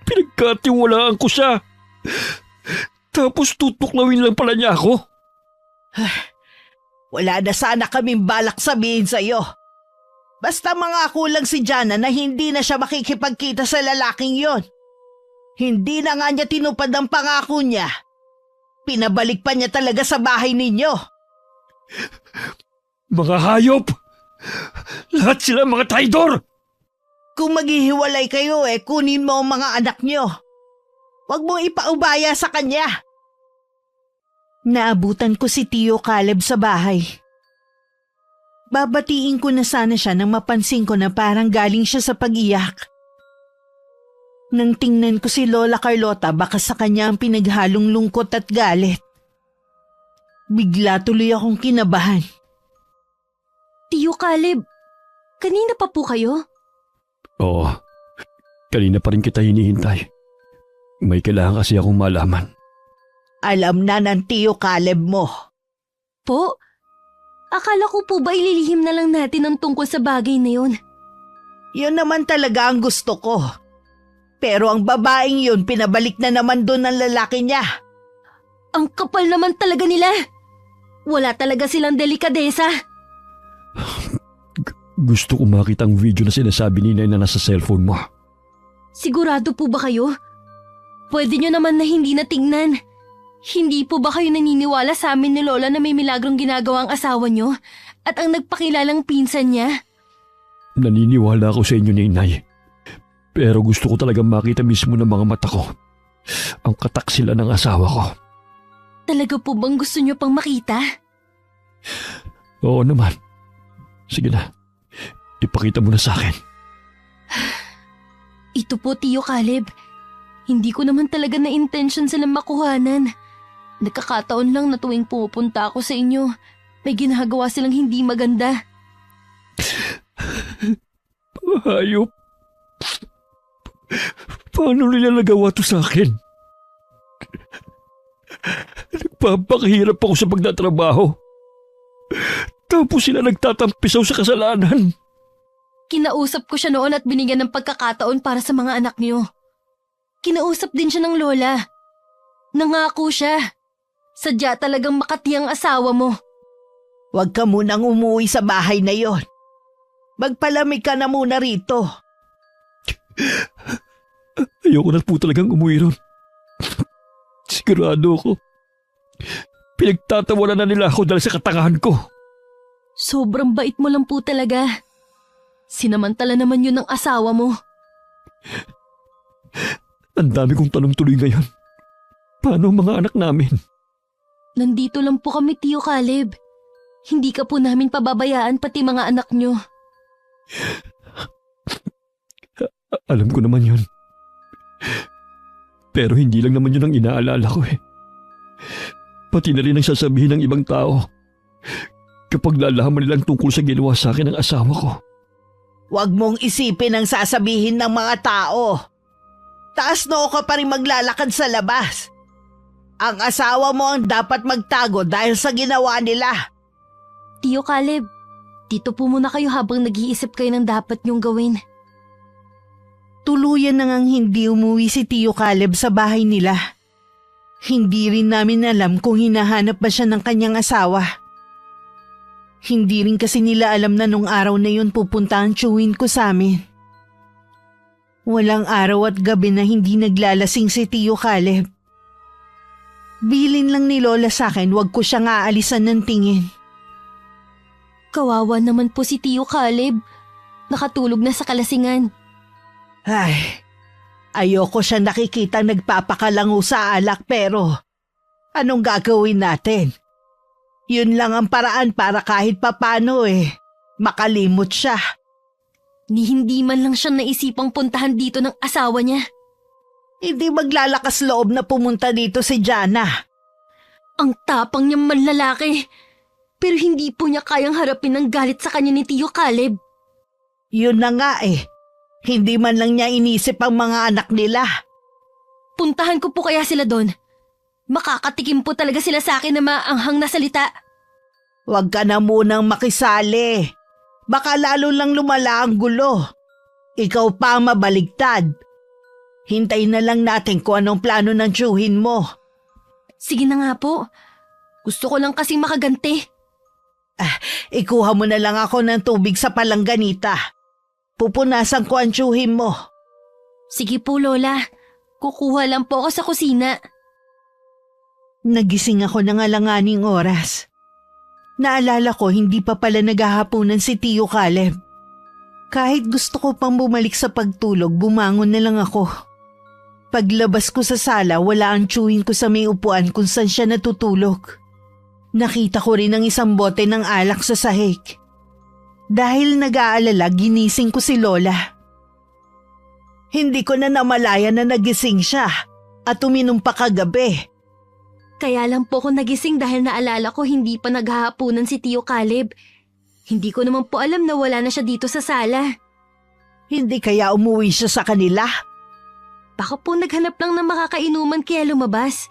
S2: Pinagkatiwalaan ko siya. Tapos tutuklawin lang pala niya ako.
S3: Wala na sana kaming balak sabihin sa'yo. Basta mangako lang si Jana na hindi na siya makikipagkita sa lalaking yon. Hindi na nga niya tinupad ang pangako niya. Pinabalik pa niya talaga sa bahay ninyo.
S2: Mga hayop! Lahat sila mga traidor!
S3: Kung maghihiwalay kayo kunin mo ang mga anak niyo. Huwag mong ipaubaya sa kanya. Naabutan ko si Tio Caleb sa bahay. Babatiin ko na sana siya nang mapansin ko na parang galing siya sa pag-iyak. Nang tingnan ko si Lola Carlota, baka sa kanya ang pinaghalong lungkot at galit. Bigla tuloy akong kinabahan.
S4: Tio Caleb, kanina pa po kayo?
S2: Oo, kanina pa rin kita hinihintay. May kailangan kasi akong malaman.
S3: Alam na ng Tiyo Caleb mo.
S4: Po, akala ko po ba ililihim na lang natin ang tungkol sa bagay na yun?
S3: Yun naman talaga ang gusto ko. Pero ang babaeng yun pinabalik na naman doon ng lalaki niya.
S4: Ang kapal naman talaga nila. Wala talaga silang delikadesa.
S2: Gusto ko makita ang video na sinasabi ni Inay na nasa cellphone mo.
S4: Sigurado po ba kayo? Pwede nyo naman na hindi natingnan. Hindi po ba kayo naniniwala sa amin ni Lola na may milagrong ginagawa ang asawa nyo at ang nagpakilalang pinsan niya?
S2: Naniniwala ako sa inyo ni Inay. Pero gusto ko talagang makita mismo ng mga mata ko ang kataksila ng asawa ko.
S4: Talaga po bang gusto nyo pang makita?
S2: Oo naman. Sige na. Ipakita mo na sa akin.
S4: Ito po, Tiyo Caleb. Hindi ko naman talaga na-intention silang makuhanan. Nagkakataon lang na tuwing pupunta ako sa inyo, may ginagawa silang hindi maganda.
S2: Hayop. Paano nila nagawa to sa akin? Nagpapakahirap ako sa pagtatrabaho. Tapos sila nagtatampisaw sa kasalanan.
S4: Kinausap ko siya noon at binigyan ng pagkakataon para sa mga anak niyo. Kinausap din siya ng lola. Nangako siya. Sadya talagang makati ang asawa mo.
S3: Huwag ka munang umuwi sa bahay na yon. Magpalamig ka na muna rito.
S2: Ayoko na po talagang umuwi ron. Sigurado ako. Pinagtatawanan na nila ako dahil sa katangahan ko.
S4: Sobrang bait mo lang po talaga. Sinamantala naman yun ng asawa mo.
S2: Ang dami kong tanong tuloy ngayon. Paano ang mga anak namin?
S4: Nandito lang po kami, Tiyo Caleb. Hindi ka po namin pababayaan pati mga anak nyo.
S2: Alam ko naman yun. Pero hindi lang naman yun ang inaalala ko eh. Pati na rin ang sasabihin ng ibang tao kapag lalaman nilang tungkol sa ginawa sa akin ng asawa ko.
S3: Huwag mong isipin ang sasabihin ng mga tao. Taas noo ka pa rin maglalakad sa labas. Ang asawa mo ang dapat magtago dahil sa ginawa nila.
S4: Tiyo Caleb, dito po muna kayo habang nag-iisip kayo ng dapat nyong gawin.
S3: Tuluyan na ngang hindi umuwi si Tiyo Caleb sa bahay nila. Hindi rin namin alam kung hinahanap ba siya ng kanyang asawa. Hindi rin kasi nila alam na nung araw na yun pupunta ang tiyuhin ko sa amin. Walang araw at gabi na hindi naglalasing si Tiyo Caleb. Bilin lang ni Lola sa akin wag ko siyang aalisan ng tingin.
S4: Kawawa naman po si Tiyo Caleb. Nakatulog na sa kalasingan.
S3: Ay, ayoko siya nakikita nagpapakalango sa alak pero anong gagawin natin? Yun lang ang paraan para kahit papano makalimot siya.
S4: Ni hindi man lang siya naisipang puntahan dito ng asawa niya.
S3: Hindi maglalakas loob na pumunta dito si Jana.
S4: Ang tapang niyang manlalaki. Pero hindi po niya kayang harapin ang galit sa kanya ni Tiyo Caleb.
S3: Yun na nga Hindi man lang niya inisip ang mga anak nila.
S4: Puntahan ko po kaya sila doon. Makakatikim po talaga sila sa akin na maanghang na salita.
S3: Huwag ka na munang makisali. Baka lalo lang lumala ang gulo. Ikaw pa ang mabaligtad. Hintayin na lang natin kung anong plano ng tiyuhin mo.
S4: Sige na nga po. Gusto ko lang kasing makaganti.
S3: Ikuha mo na lang ako ng tubig sa palangganita. Pupunasan ko ang tiyuhin mo.
S4: Sige po, Lola. Kukuha lang po ako sa kusina.
S3: Nagising ako ng alanganing oras. Naalala ko hindi pa pala naghahaponan si Tiyo Caleb. Kahit gusto ko pang bumalik sa pagtulog, bumangon na lang ako. Paglabas ko sa sala, wala ang tiyuhin ko sa may upuan kung saan siya natutulog. Nakita ko rin ang isang bote ng alak sa sahig. Dahil nag-aalala, ginising ko si Lola. Hindi ko na namalaya na nagising siya at uminom pa kagabi.
S4: Kaya lang po ako nagising dahil naalala ko hindi pa naghahaponan si Tiyo Caleb. Hindi ko naman po alam na wala na siya dito sa sala.
S3: Hindi kaya umuwi siya sa kanila?
S4: Baka po naghanap lang ng makakainuman kaya lumabas.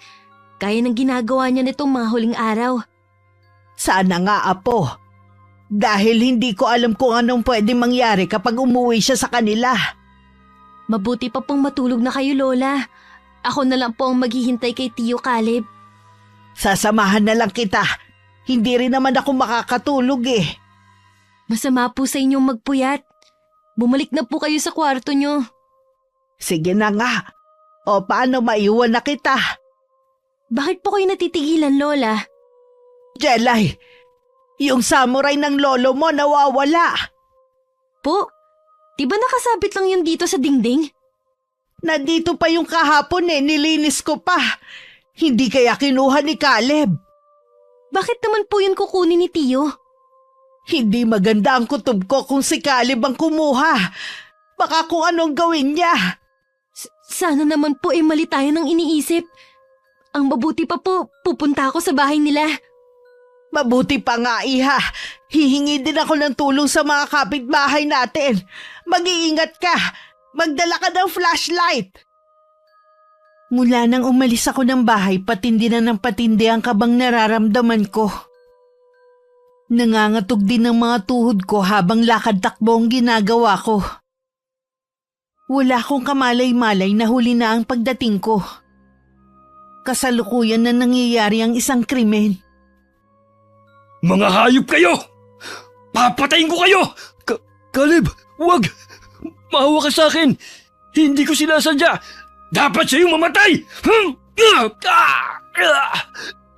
S4: Gaya ng ginagawa niya nitong mga huling araw.
S3: Sana nga, Apo. Dahil hindi ko alam kung anong pwede mangyari kapag umuwi siya sa kanila.
S4: Mabuti pa pong matulog na kayo, Lola. Ako na lang po ang maghihintay kay Tio Caleb.
S3: Sasamahan na lang kita. Hindi rin naman ako makakatulog eh.
S4: Masama po sa inyong magpuyat. Bumalik na po kayo sa kwarto nyo.
S3: Sige na nga. O paano maiwan na kita?
S4: Bakit po kayo natitigilan, Lola?
S3: Jelay, yung samurai ng lolo mo nawawala.
S4: Po, di ba nakasabit lang yun dito sa dingding?
S3: Nandito pa yung kahapon nilinis ko pa. Hindi kaya kinuha ni Caleb.
S4: Bakit naman po yun kukunin ni Tio?
S3: Hindi maganda ang kutob ko kung si Caleb ang kumuha. Baka kung anong gawin niya.
S4: Sana naman po mali tayo ng iniisip. Ang mabuti pa po, pupunta ako sa bahay nila.
S3: Mabuti pa nga, Iha. Hihingi din ako ng tulong sa mga kapitbahay natin. Mag-iingat ka. Magdala ka ng flashlight. Mula nang umalis ako ng bahay, patindi na ng patindi ang kabang nararamdaman ko. Nangangatog din ng mga tuhod ko habang lakad-takbo ang ginagawa ko. Wala akong kamalay-malay na huli na ang pagdating ko. Kasalukuyan na nangyayari ang isang krimen.
S2: Mga hayop kayo! Papatayin ko kayo! Caleb, wag! Maawa ka sa akin! Hindi ko sinasadya! Dapat sa'yong mamatay!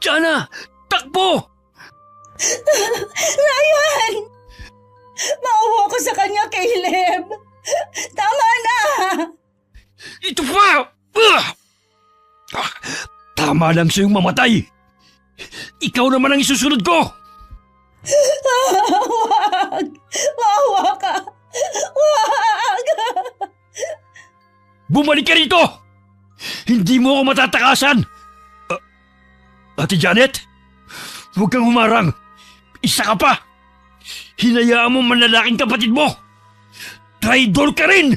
S2: Jana! Takbo!
S1: Ryan! Maawa ko sa kanya, Caleb. Tama na!
S2: Ito pa! Tama lang sa'yong mamatay! Ikaw naman ang isusunod ko!
S1: Wag! Maawa ka! Wag!
S2: Bumalik ka rito! Hindi mo ako matatakasan! Ate Janet, huwag kang humarang! Isa ka pa! Hinayaan mo manlalaking kapatid mo! Traidor ka rin!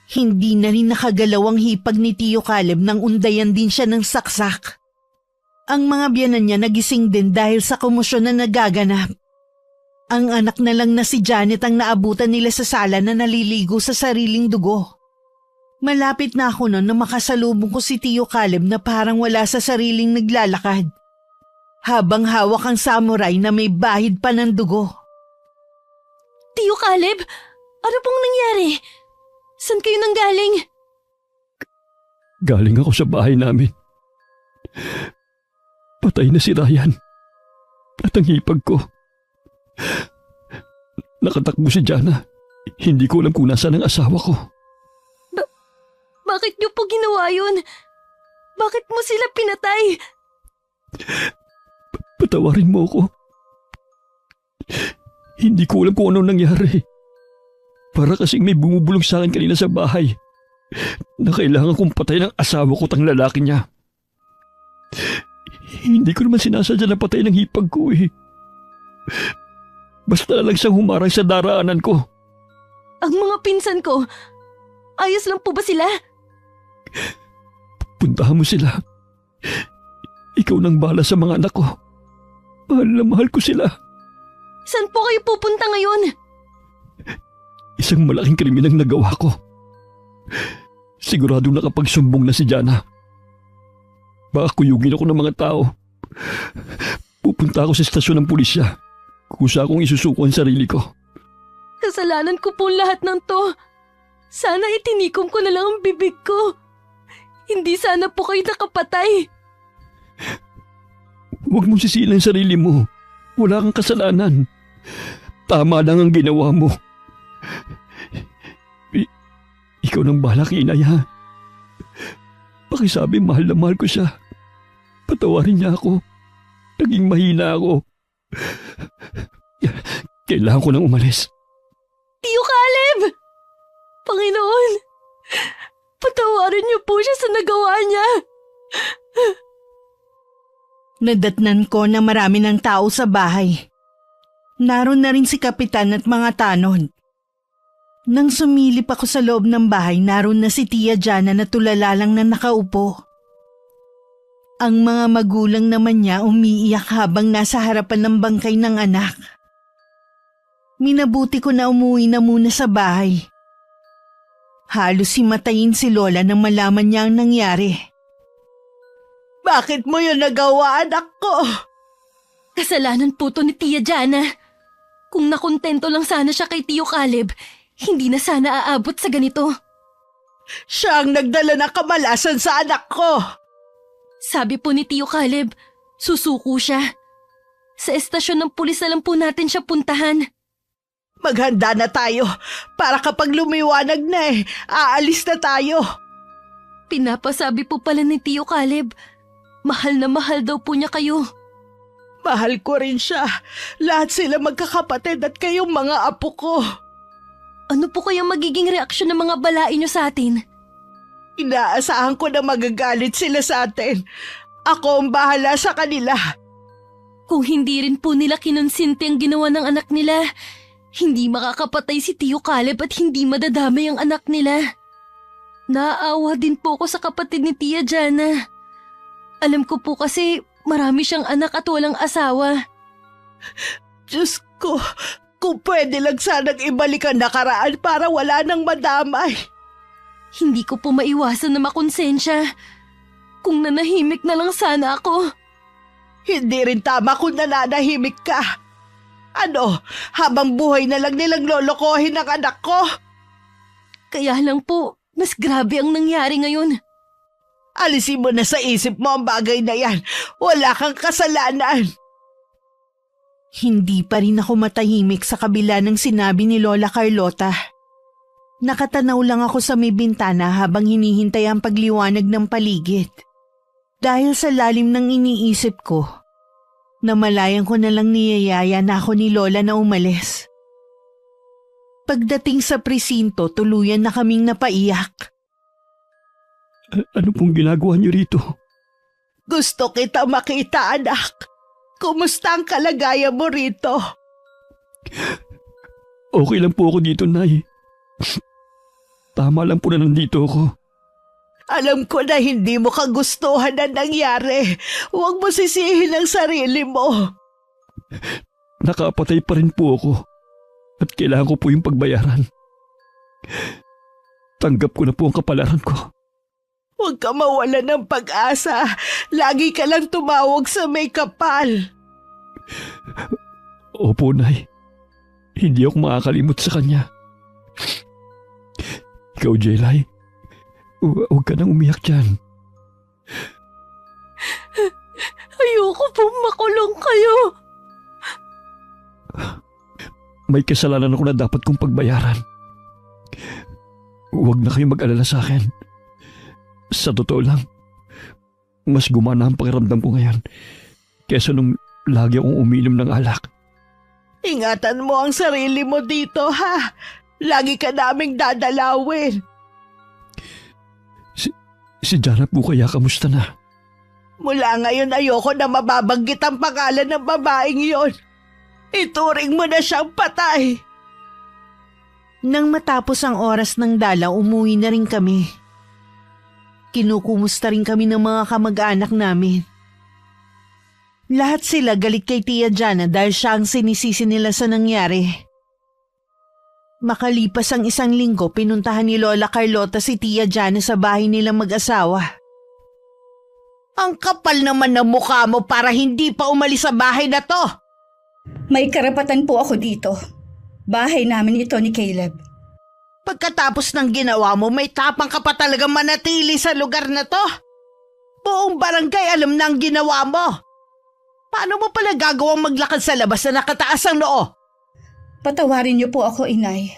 S3: Hindi na rin nakagalaw ang hipag ni Tio Caleb nang undayan din siya ng saksak. Ang mga biyanan niya nagising din dahil sa komosyon na nagaganap. Ang anak na lang na si Janet ang naabutan nila sa sala na naliligo sa sariling dugo. Malapit na ako noon na makasalubong ko si Tio Caleb na parang wala sa sariling naglalakad. Habang hawak ang samurai na may bahid pa ng dugo.
S4: Tio Caleb, ano pong nangyari? Saan kayo nanggaling?
S2: Galing ako sa bahay namin. Patay na si Ryan. At ang hipag ko. Nakatakbo si Jana. Hindi ko alam kung nasaan ang asawa ko.
S4: Bakit niyo po ginawa yun? Bakit mo sila pinatay?
S2: Patawarin mo ako. Hindi ko alam kung ano nangyari. Para kasing may bumubulong sa akin kanina sa bahay na kailangan kong patay ng asawa ko tang lalaki niya. Hindi ko naman sinasadya na patay ng hipag ko eh. Basta lang siyang humarang sa daraanan ko.
S4: Ang mga pinsan ko, ayos lang po ba sila?
S2: Puntahan mo sila. Ikaw nang bahala sa mga anak ko. Mahal na mahal ko sila.
S4: Saan po kayo pupunta ngayon?
S2: Isang malaking krimen ang nagawa ko. Sigurado nakapagsumbong na si Jana. Baka kuyugin ako ng mga tao. Pupunta ako sa estasyon ng pulisya. Kusa akong isusuko ang sarili ko.
S4: Kasalanan ko po lahat ng to. Sana itinikom ko na lang ang bibig ko. Hindi sana po kayo nakapatay.
S2: Huwag mong sisihin ang sarili mo. Wala kang kasalanan. Tama lang ang ginawa mo. Ikaw nang bahala kay inay, ha? Pakisabi mahal na mahal ko siya. Patawarin niya ako. Naging mahina ako. Kailangan ko nang umalis.
S4: Tio Caleb! Panginoon, patawarin niyo po siya sa nagawa niya.
S3: Nadatnan ko na marami ng tao sa bahay. Naroon na rin si Kapitan at mga tanod. Nang sumilip ako sa loob ng bahay, naroon na si Tia Jana na tulala lang na nakaupo. Ang mga magulang naman niya umiiyak habang nasa harapan ng bangkay ng anak. Minabuti ko na umuwi na muna sa bahay. Halos himatayin si Lola nang malaman niya ang nangyari. Bakit mo yun nagawa, anak ko?
S4: Kasalanan po to ni Tia Jana. Kung nakontento lang sana siya kay Tio Caleb, hindi na sana aabot sa ganito.
S3: Siya ang nagdala ng kamalasan sa anak ko.
S4: Sabi po ni Tio Caleb, susuko siya. Sa estasyon ng pulis na lang po natin siya puntahan.
S3: Maghanda na tayo para kapag lumiwanag na aalis na tayo.
S4: Pinapasabi po pala ni Tio Caleb, mahal na mahal daw po niya kayo.
S3: Mahal ko rin siya. Lahat sila magkakapatid at kayong mga apo ko.
S4: Ano po kayang magiging reaksyon ng mga balain niyo sa atin?
S3: Inaasahan ko na magagalit sila sa atin. Ako ang bahala sa kanila.
S4: Kung hindi rin po nila kinonsinti ang ginawa ng anak nila, hindi makakapatay si Tio Caleb at hindi madadamay ang anak nila. Naaawa din po ako sa kapatid ni Tia Jana. Alam ko po kasi marami siyang anak at walang asawa.
S3: Diyos ko, kung pwede lang sanang ibalik ang nakaraan para wala nang madamay.
S4: Hindi ko po maiwasan na makonsensya. Kung nanahimik na lang sana ako.
S3: Hindi rin tama kung nananahimik ka. Ano, habang buhay na lang nilang lolokohin ang anak ko?
S4: Kaya lang po, mas grabe ang nangyari ngayon.
S3: Alisin mo na sa isip mo ang bagay na yan. Wala kang kasalanan. Hindi pa rin ako matahimik sa kabila ng sinabi ni Lola Carlota. Nakatanaw lang ako sa may bintana habang hinihintay ang pagliwanag ng paligid. Dahil sa lalim ng iniisip ko, namalayan ko na lang niyayaya na ako ni Lola na umalis. Pagdating sa presinto, tuluyan na kaming napaiyak.
S2: Ano pong ginagawa niyo rito?
S3: Gusto kita makita, anak. Kumusta ang kalagayan mo rito?
S2: Okay lang po ako dito, Nay. Tama lang po na nandito ako.
S3: Alam ko na hindi mo kagustuhan na nangyari. Huwag mo sisihin ang sarili mo.
S2: Nakapatay pa rin po ako at kailangan ko po yung pagbayaran. Tanggap ko na po ang kapalaran ko.
S3: Huwag ka mawala ng pag-asa. Lagi ka lang tumawag sa may kapal.
S2: Opo, Nay. Hindi ako makakalimot sa kanya. Ikaw, Jelay, huwag ka nang umiyak dyan.
S4: Ayoko pong makulong kayo.
S2: May kasalanan ako na dapat kong pagbayaran. Huwag na kayong mag-alala sa akin. Sa totoo lang, mas gumana ang pakiramdam ko ngayon kesa nung lagi akong uminom ng alak.
S3: Ingatan mo ang sarili mo dito, ha? Lagi ka naming dadalawin.
S2: Si Jana po kaya kamusta na?
S3: Mula ngayon ayoko na mababanggit ang pangalan ng babaeng yon. Ituring mo na siyang patay. Nang matapos ang oras ng dalaw, umuwi na rin kami. Kinukumusta rin kami ng mga kamag-anak namin. Lahat sila galit kay Tia Jana dahil siya ang sinisisi nila sa nangyari. Makalipas ang 1 linggo, pinuntahan ni Lola Carlota si Tia Jana sa bahay nilang mag-asawa. Ang kapal naman ng mukha mo para hindi pa umalis sa bahay na to.
S1: May karapatan po ako dito. Bahay namin ito ni Caleb.
S3: Pagkatapos ng ginawa mo, may tapang ka pa talagang manatili sa lugar na to. Buong barangay alam na ang ginawa mo. Paano mo pala gagawang maglakad sa labas na nakataas ang noo?
S1: Patawarin niyo po ako, Inay.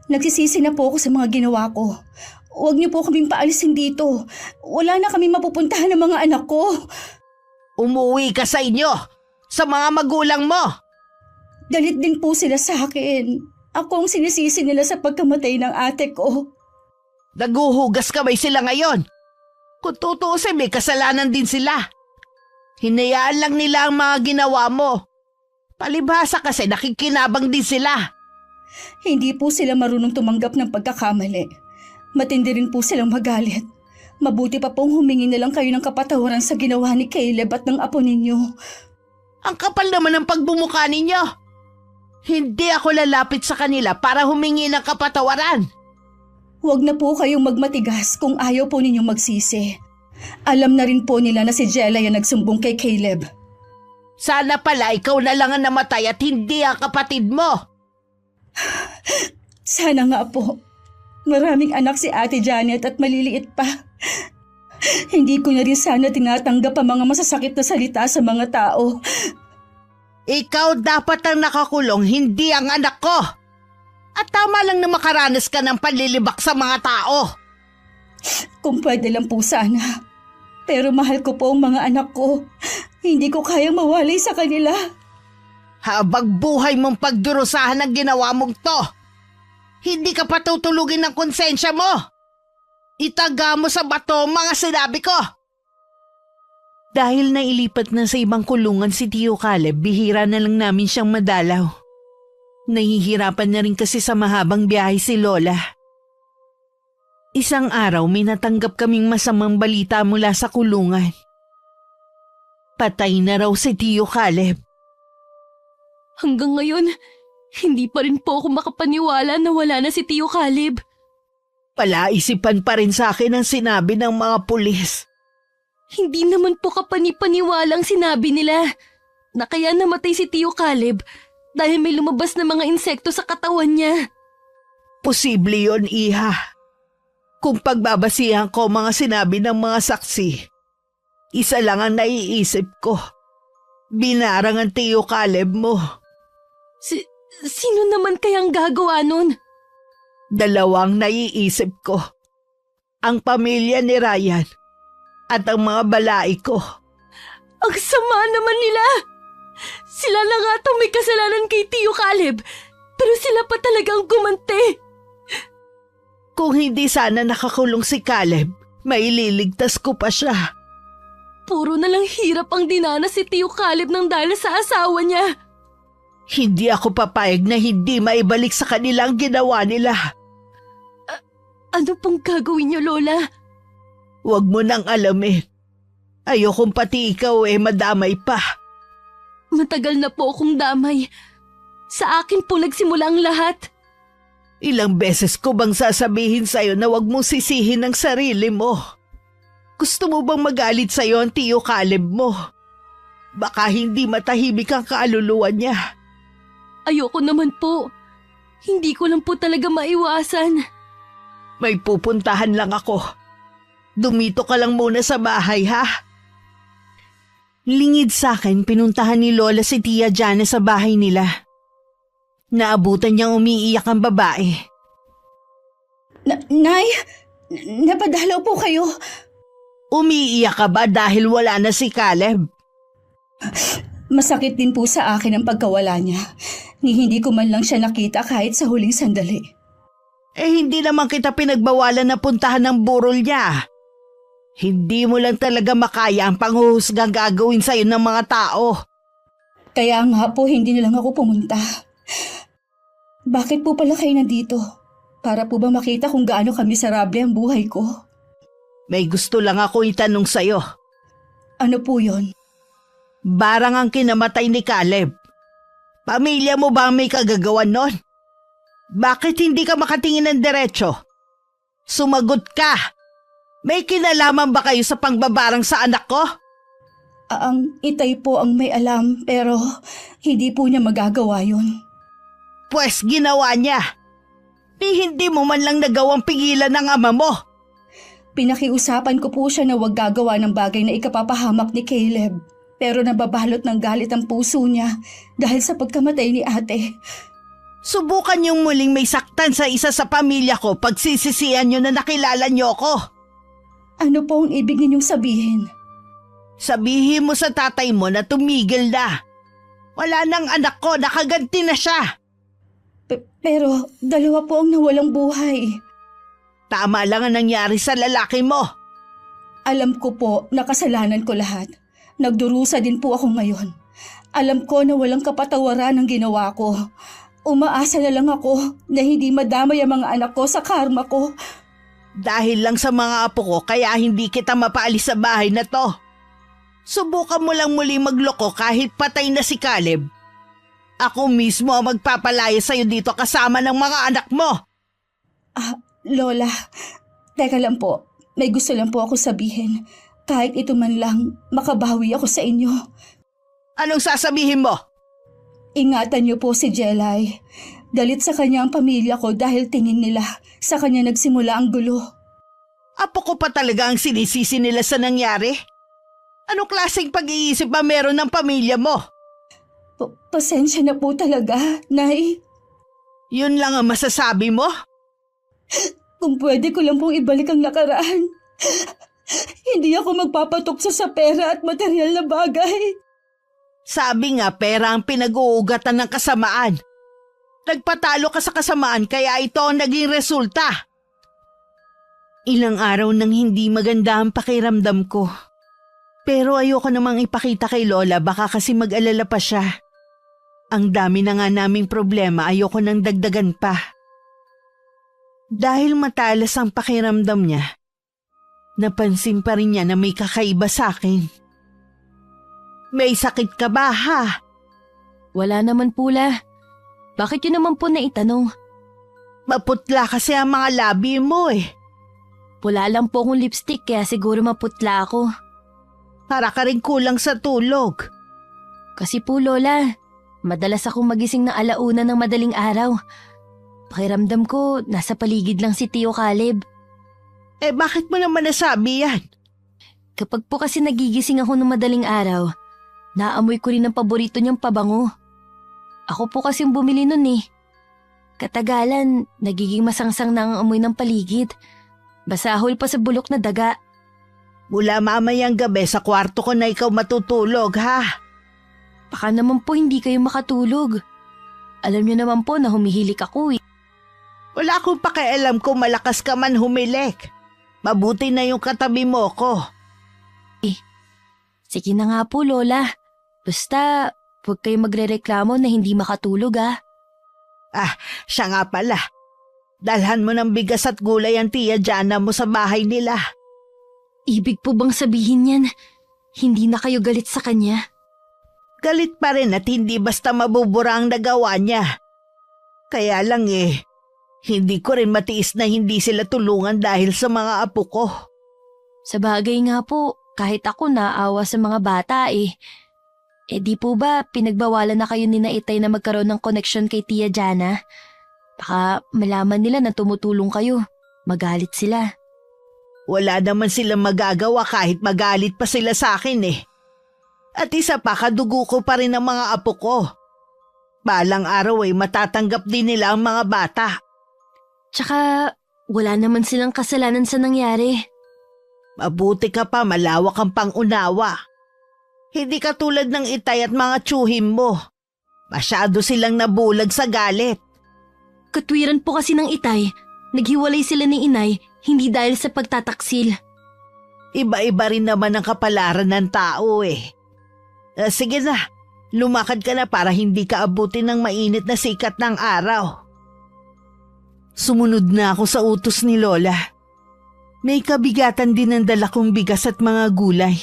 S1: Nagsisisi na po ako sa mga ginawa ko. Huwag niyo po kaming paalisin dito. Wala na kami mapupuntahan ng mga anak ko.
S3: Umuwi ka sa inyo, sa mga magulang mo.
S1: Galit din po sila sa akin. Ako ang sinisisi nila sa pagkamatay ng ate ko.
S3: Naguhugas kamay sila ngayon. Kung tutuusin, may kasalanan din sila. Hinayaan lang nila ang mga ginawa mo. Palibhasa kasi nakikinabang din sila.
S1: Hindi po sila marunong tumanggap ng pagkakamali. Matindi rin po silang magalit. Mabuti pa pong humingi na lang kayo ng kapatawaran sa ginawa ni Caleb at ng apo ninyo.
S3: Ang kapal naman ng pagbumuka ninyo. Hindi ako lalapit sa kanila para humingi ng kapatawaran.
S1: Huwag na po kayong magmatigas kung ayaw po ninyong magsisi. Alam na rin po nila na si Jella yung nagsumbong kay Caleb.
S3: Sana pala ikaw na lang ang namatay at hindi ang kapatid mo.
S1: Sana nga po. Maraming anak si Ate Janet at maliliit pa. Hindi ko na rin sana tinatanggap ang mga masasakit na salita sa mga tao.
S3: Ikaw dapat ang nakakulong, hindi ang anak ko. At tama lang na makaranas ka ng panlilibak sa mga tao.
S1: Kung pwede lang po sana. Pero mahal ko po ang mga anak ko. Hindi ko kayang mawalay sa kanila.
S3: Habang buhay mong pagdurusahan ang ginawa mong to, hindi ka patutulugin ng konsensya mo. Itaga mo sa bato ang mga sinabi ko. Dahil nailipat na sa ibang kulungan si Tio Caleb, bihira na lang namin siyang madalaw. Nahihirapan na rin kasi sa mahabang biyahe si Lola. Isang araw may natanggap kaming masamang balita mula sa kulungan. Patay na raw si Tio Caleb.
S4: Hanggang ngayon, hindi pa rin po ako makapaniwala na wala na si Tio Caleb.
S3: Palaisipan pa rin sa akin ang sinabi ng mga pulis.
S4: Hindi naman po kapani-paniwalang sinabi nila na kaya namatay si Tio Caleb dahil may lumabas na mga insekto sa katawan niya.
S3: Posible yon, Iha. Kung pagbabasihan ko mga sinabi ng mga saksi, isa lang ang naiisip ko. Binarang ang Tio Caleb mo.
S4: Sino naman kayang gagawa nun?
S3: Dalawang naiisip ko. Ang pamilya ni Ryan at ang mga balai ko.
S4: Ang sama naman nila! Sila na nga itong may kasalanan kay Tio Caleb, pero sila pa talagang gumante.
S3: Kung hindi sana nakakulong si Caleb, maililigtas ko pa siya.
S4: Puro na lang hirap ang dinanas si Tio Caleb nang dahil sa asawa niya.
S3: Hindi ako papayag na hindi maibalik sa kanila ang ginawa nila.
S4: Ano pong gagawin niyo, Lola?
S3: Huwag mo nang alamin. Ayokong pati ikaw madamay pa.
S4: Matagal na po akong damay. Sa akin po nagsimula ang lahat.
S3: Ilang beses ko bang sasabihin sa'yo na huwag mong sisihin ang sarili mo? Gusto mo bang magalit sa'yo ang Tio Caleb mo? Baka hindi matahimik ang kaluluwa niya.
S4: Ayoko naman po. Hindi ko lang po talaga maiwasan.
S3: May pupuntahan lang ako. Dumito ka lang muna sa bahay, ha? Lingid sa akin, pinuntahan ni Lola si Tia Jana sa bahay nila. Naabutan niyang umiiyak ang babae.
S1: Nay, napadalaw po kayo.
S3: Umiiyak ka ba dahil wala na si Caleb?
S1: Masakit din po sa akin ang pagkawala niya. Ni hindi ko man lang siya nakita kahit sa huling sandali.
S3: Hindi naman kita pinagbawalan na puntahan ng burol niya. Hindi mo lang talaga makaya ang panghuhusgang gagawin sa'yo ng mga tao.
S1: Kaya nga po hindi na lang ako pumunta. Bakit po pala kayo nandito? Para po ba makita kung gaano kami sarable ang buhay ko?
S3: May gusto lang ako itanong sa'yo.
S1: Ano po yon?
S3: Barang ang kinamatay ni Caleb. Pamilya mo ba ang may kagagawan nun? Bakit hindi ka makatingin ng diretsyo? Sumagot ka! May kinalaman ba kayo sa pangbabarang sa anak ko?
S1: Ang itay po ang may alam pero hindi po niya magagawa yon.
S3: Pwes ginawa niya. Hindi mo man lang nagawang pigilan ng ama mo.
S1: Pinakiusapan ko po siya na huwag gagawa ng bagay na ikapapahamak ni Caleb. Pero nababalot ng galit ang puso niya dahil sa pagkamatay ni ate.
S3: Subukan niyong muling may saktan sa isa sa pamilya ko pag sisisihan niyo na nakilala niyo ko.
S1: Ano po ang ibig ninyong sabihin?
S3: Sabihin mo sa tatay mo na tumigil na. Wala nang anak ko, nakaganti na siya.
S1: Pero dalawa po ang nawalang buhay.
S3: Tama lang ang nangyari sa lalaki mo.
S1: Alam ko po na kasalanan ko lahat. Nagdurusa din po ako ngayon. Alam ko na walang kapatawaran ang ginawa ko. Umaasa na lang ako na hindi madamay ang mga anak ko sa karma ko.
S3: Dahil lang sa mga apo ko kaya hindi kita mapaalis sa bahay na to. Subukan mo lang muli magloko kahit patay na si Caleb. Ako mismo ang magpapalaya sa'yo dito kasama ng mga anak mo.
S1: Lola, teka lang po. May gusto lang po ako sabihin. Kahit ito man lang, makabawi ako sa inyo.
S3: Anong sasabihin mo?
S1: Ingatan niyo po si Jelay. Galit sa kanya ang pamilya ko dahil tingin nila sa kanya nagsimula ang gulo.
S3: Apo ko pa talaga ang sinisisi nila sa nangyari? Anong klaseng pag-iisip ba meron ng pamilya mo?
S1: Pasensya na po talaga, Nay.
S3: Yun lang ang masasabi mo?
S1: Kung pwede ko lang pong ibalik ang nakaraan. Hindi ako magpapatukso sa pera at material na bagay.
S3: Sabi nga pera ang pinag-uugatan ng kasamaan. Nagpatalo ka sa kasamaan kaya ito ang naging resulta. Ilang araw nang hindi maganda ang pakiramdam ko. Pero ayoko namang ipakita kay Lola baka kasi mag-alala pa siya. Ang dami na nga naming problema, ayoko nang dagdagan pa. Dahil matalas ang pakiramdam niya, napansin pa rin niya na may kakaiba sa akin. May sakit ka ba ha?
S4: Wala naman pula. Bakit yun naman po naitanong?
S3: Maputla kasi ang mga labi mo eh.
S4: Pula lang po akong lipstick kaya siguro maputla ako.
S3: Para ka rin kulang sa tulog.
S4: Kasi po Lola, madalas akong magising na 1:00 ng madaling araw. Pakiramdam ko nasa paligid lang si Tio Caleb.
S3: Eh bakit mo naman nasabi yan?
S4: Kapag po kasi nagigising ako ng madaling araw, naamoy ko rin ang paborito niyang pabango. Ako po kasing bumili nun eh. Katagalan, nagiging masangsang na ang amoy ng paligid. Basahol pa sa bulok na daga.
S3: Mula mamayang gabi sa kwarto ko na ikaw matutulog ha?
S4: Baka naman po hindi kayo makatulog. Alam niyo naman po na humihilik ako eh.
S3: Wala akong pakialam kung malakas ka man humilik. Mabuti na yung katabi mo ko.
S4: Sige na nga po Lola. Basta, huwag kayo magrereklamo na hindi makatulog ah.
S3: Siya nga pala. Dalhan mo ng bigas at gulay ang Tia Jana mo sa bahay nila.
S4: Ibig po bang sabihin yan, hindi na kayo galit sa kanya?
S3: Galit pa rin at hindi basta mabubura ang nagawa niya. Kaya lang hindi ko rin matiis na hindi sila tulungan dahil sa mga apo ko.
S4: Sa bagay nga po, kahit ako naawa sa mga bata eh. Eh di po ba pinagbawalan na kayo ni Itay na magkaroon ng connection kay Tia Jana? Baka malaman nila na tumutulong kayo. Magalit sila.
S3: Wala naman silang magagawa kahit magalit pa sila sa akin eh. At isa pa, kadugo ko pa rin ang mga apo ko. Balang araw matatanggap din nila ang mga bata.
S4: Tsaka wala naman silang kasalanan sa nangyari.
S3: Mabuti ka pa, malawak ang pangunawa. Hindi katulad ng Itay at mga tsuhim mo. Masyado silang nabulag sa galit.
S4: Katwiran po kasi ng Itay, naghiwalay sila ni Inay hindi dahil sa pagtataksil.
S3: Iba-iba rin naman ang kapalaran ng tao eh. Sige na, lumakad ka na para hindi ka abutin ng mainit na sikat ng araw. Sumunod na ako sa utos ni Lola. May kabigatan din ang dala kong bigas at mga gulay.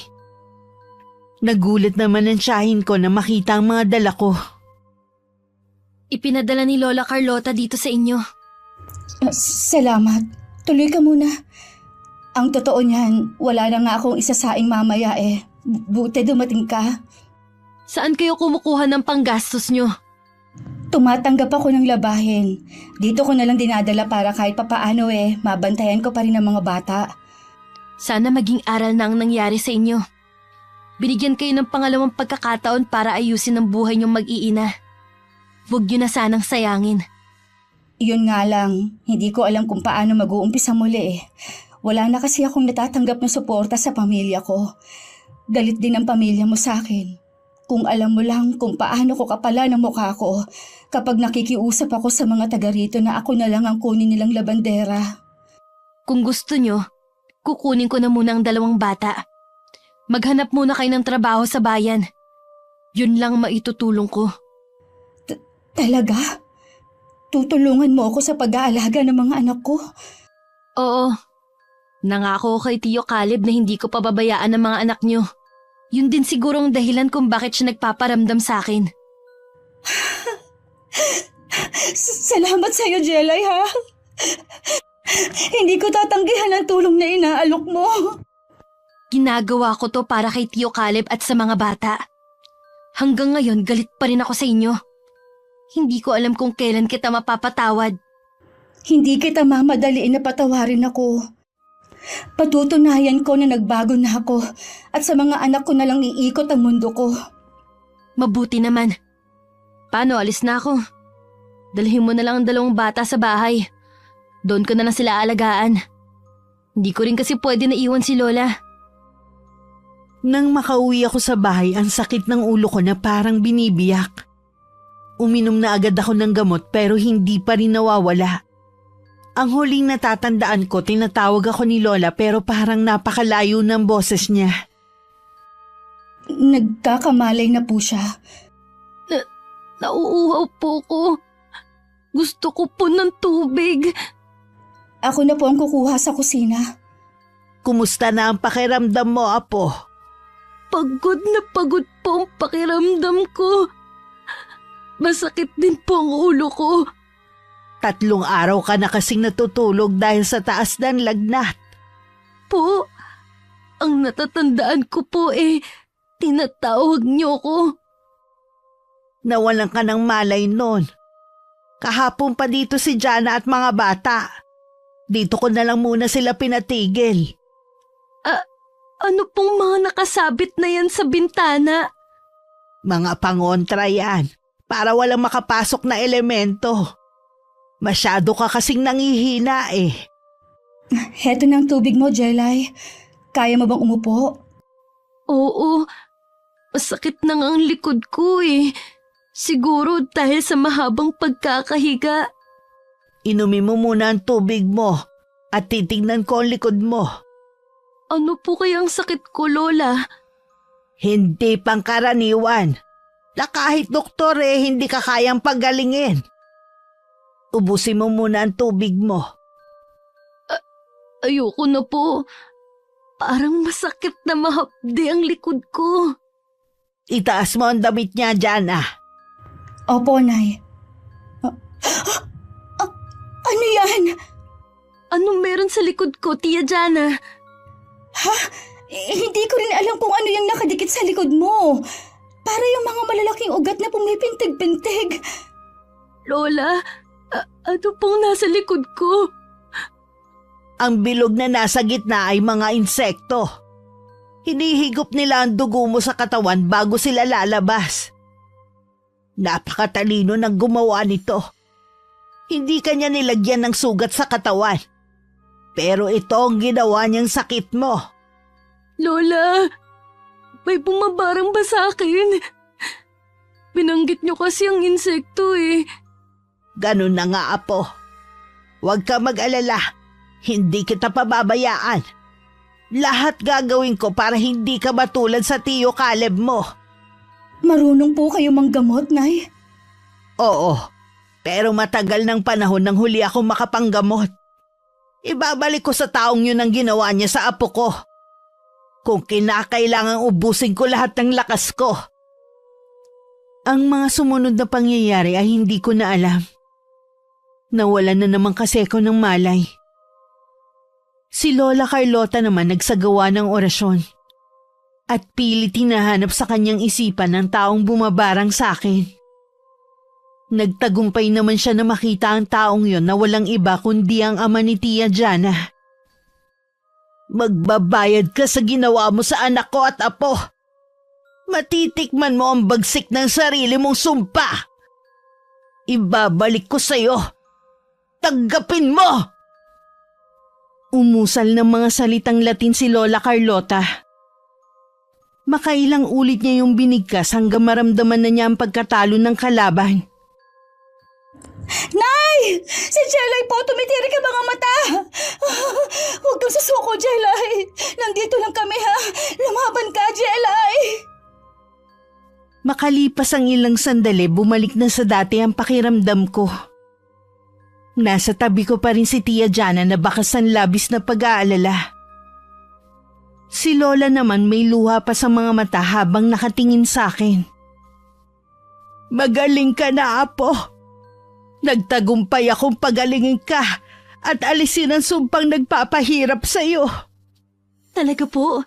S3: Nagulat naman ang tiyahin ko na makita ang mga dala ko.
S4: Ipinadala ni Lola Carlota dito sa inyo.
S1: Salamat. Tuloy ka muna. Ang totoo niyan, wala na nga akong isasaing mamaya eh. Buti dumating ka.
S4: Saan kayo kumukuha ng panggastos nyo?
S1: Tumatanggap ako ng labahin. Dito ko na lang dinadala para kahit papaano mabantayan ko pa rin ang mga bata.
S4: Sana maging aral na ang nangyari sa inyo. Binigyan kayo ng pangalawang pagkakataon para ayusin ang buhay niyong mag-iina. Huwag niyo na sanang sayangin.
S1: Yun nga lang, hindi ko alam kung paano mag-uumpisa muli eh. Wala na kasi akong natatanggap ng suporta sa pamilya ko. Galit din ang pamilya mo sa akin. Kung alam mo lang kung paano ko kapala ng mukha ko kapag nakikiusap ako sa mga taga rito na ako na lang ang kunin nilang labandera.
S4: Kung gusto nyo, kukunin ko na muna ang 2 bata. Maghanap muna kayo ng trabaho sa bayan. Yun lang maitutulong ko.
S1: Talaga? Tutulungan mo ako sa pag-aalaga ng mga anak ko?
S4: Oo. Nangako kay Tio Caleb na hindi ko pababayaan ang mga anak niyo. Yun din siguro ang dahilan kung bakit siya nagpaparamdam sa akin.
S1: Salamat sa'yo, Jelay, ha? Hindi ko tatanggihan ang tulong na inaalok mo.
S4: Ginagawa ko to para kay Tio Caleb at sa mga bata. Hanggang ngayon, galit pa rin ako sa inyo. Hindi ko alam kung kailan kita mapapatawad.
S1: Hindi kita mamadaliin na patawarin ako. Patutunayan ko na nagbago na ako at sa mga anak ko na lang iikot ang mundo ko.
S4: Mabuti naman. Paano, alis na ako? Dalhin mo na lang ang 2 bata sa bahay. Doon ko na lang sila alagaan. Hindi ko rin kasi pwede na iwan si Lola.
S3: Nang makauwi ako sa bahay, ang sakit ng ulo ko na parang binibiyak. Uminom na agad ako ng gamot pero hindi pa rin nawawala. Ang huling natatandaan ko, tinatawag ako ni Lola pero parang napakalayo ng boses niya.
S1: Nagkakamalay na po siya.
S4: Nauuhaw po ko. Gusto ko po ng tubig.
S1: Ako na po ang kukuha sa kusina.
S3: Kumusta na ang pakiramdam mo, Apo?
S4: Pagod na pagod po ang pakiramdam ko. Masakit din po ang ulo ko.
S3: 3 araw ka na kasing natutulog dahil sa taas ng lagnat.
S4: Po, ang natatandaan ko po tinatawag niyo ko.
S3: Nawalan ka ng malay noon. Kahapon pa dito si Jana at mga bata. Dito ko na lang muna sila pinatigil.
S4: Ano pong mga nakasabit na yan sa bintana?
S3: Mga pangontra yan, para walang makapasok na elemento. Masyado ka kasing nangihina eh.
S1: Heto ng tubig mo, Jelay. Kaya mo bang umupo?
S4: Oo, masakit na nga ang likod ko Siguro dahil sa mahabang pagkakahiga.
S3: Inumin mo muna ang tubig mo at titignan ko ang likod mo.
S4: Ano po kayang sakit ko, Lola?
S3: Hindi pangkaraniwan. Na kahit doktor hindi ka kayang pagalingin. Ubusin mo muna ang tubig mo.
S4: Ayoko na po. Parang masakit na mahapdi ang likod ko.
S3: Itaas mo ang damit niya, Jana.
S1: Opo, Nay. Ano yan?
S4: Ano meron sa likod ko, Tia Jana?
S1: Hindi ko rin alam kung ano yung nakadikit sa likod mo. Para yung mga malalaking ugat na pumipintig-pintig.
S4: Lola, ano pong nasa likod ko?
S3: Ang bilog na nasa gitna ay mga insekto. Hinihigop nila ang dugo mo sa katawan bago sila lalabas. Napakatalino ng gumawa nito. Hindi kanya nilagyan ng sugat sa katawan. Pero ito ang ginawa niyang sakit mo.
S4: Lola, may bumabarang ba sa akin? Binanggit niyo kasi ang insekto
S3: Ganun na nga, Apo. Huwag ka mag-alala. Hindi kita pababayaan. Lahat gagawin ko para hindi ka matulad sa Tio Caleb mo.
S1: Marunong po kayo manggamot, Nay?
S3: Oo, pero matagal ng panahon nang huli ako makapanggamot. Ibabalik ko sa taong yun ang ginawa niya sa apo ko. Kung kinakailangang ubusin ko lahat ng lakas ko. Ang mga sumunod na pangyayari ay hindi ko na alam. Nawalan na naman kasi ako ng malay. Si Lola Carlota naman nagsagawa ng orasyon. At pilit hinahanap sa kanyang isipan ng taong bumabarang sa akin. Nagtagumpay naman siya na makita ang taong yon na walang iba kundi ang ama ni Tia Jana. Magbabayad ka sa ginawa mo sa anak ko at apo. Matitikman mo ang bagsik ng sarili mong sumpa. Ibabalik ko sa'yo. Tanggapin mo! Umusal ng mga salitang Latin si Lola Carlota. Makailang ulit niya yung binigkas hanggang maramdaman na niya ang pagkatalo ng kalaban.
S1: Nay! Si Jelay po, tumitirik ang mga mata! Huwag kang susuko, Jelay! Nandito lang kami, ha? Lumaban ka, Jelay!
S3: Makalipas ang ilang sandali, bumalik na sa dati ang pakiramdam ko. Nasa tabi ko pa rin si Tia Jana na bakas ng labis na pag-aalala. Si Lola naman may luha pa sa mga mata habang nakatingin sa akin. Magaling ka na, Apo. Nagtagumpay akong pagalingin ka at alisin ang sumpang nagpapahirap sa'yo.
S4: Talaga po.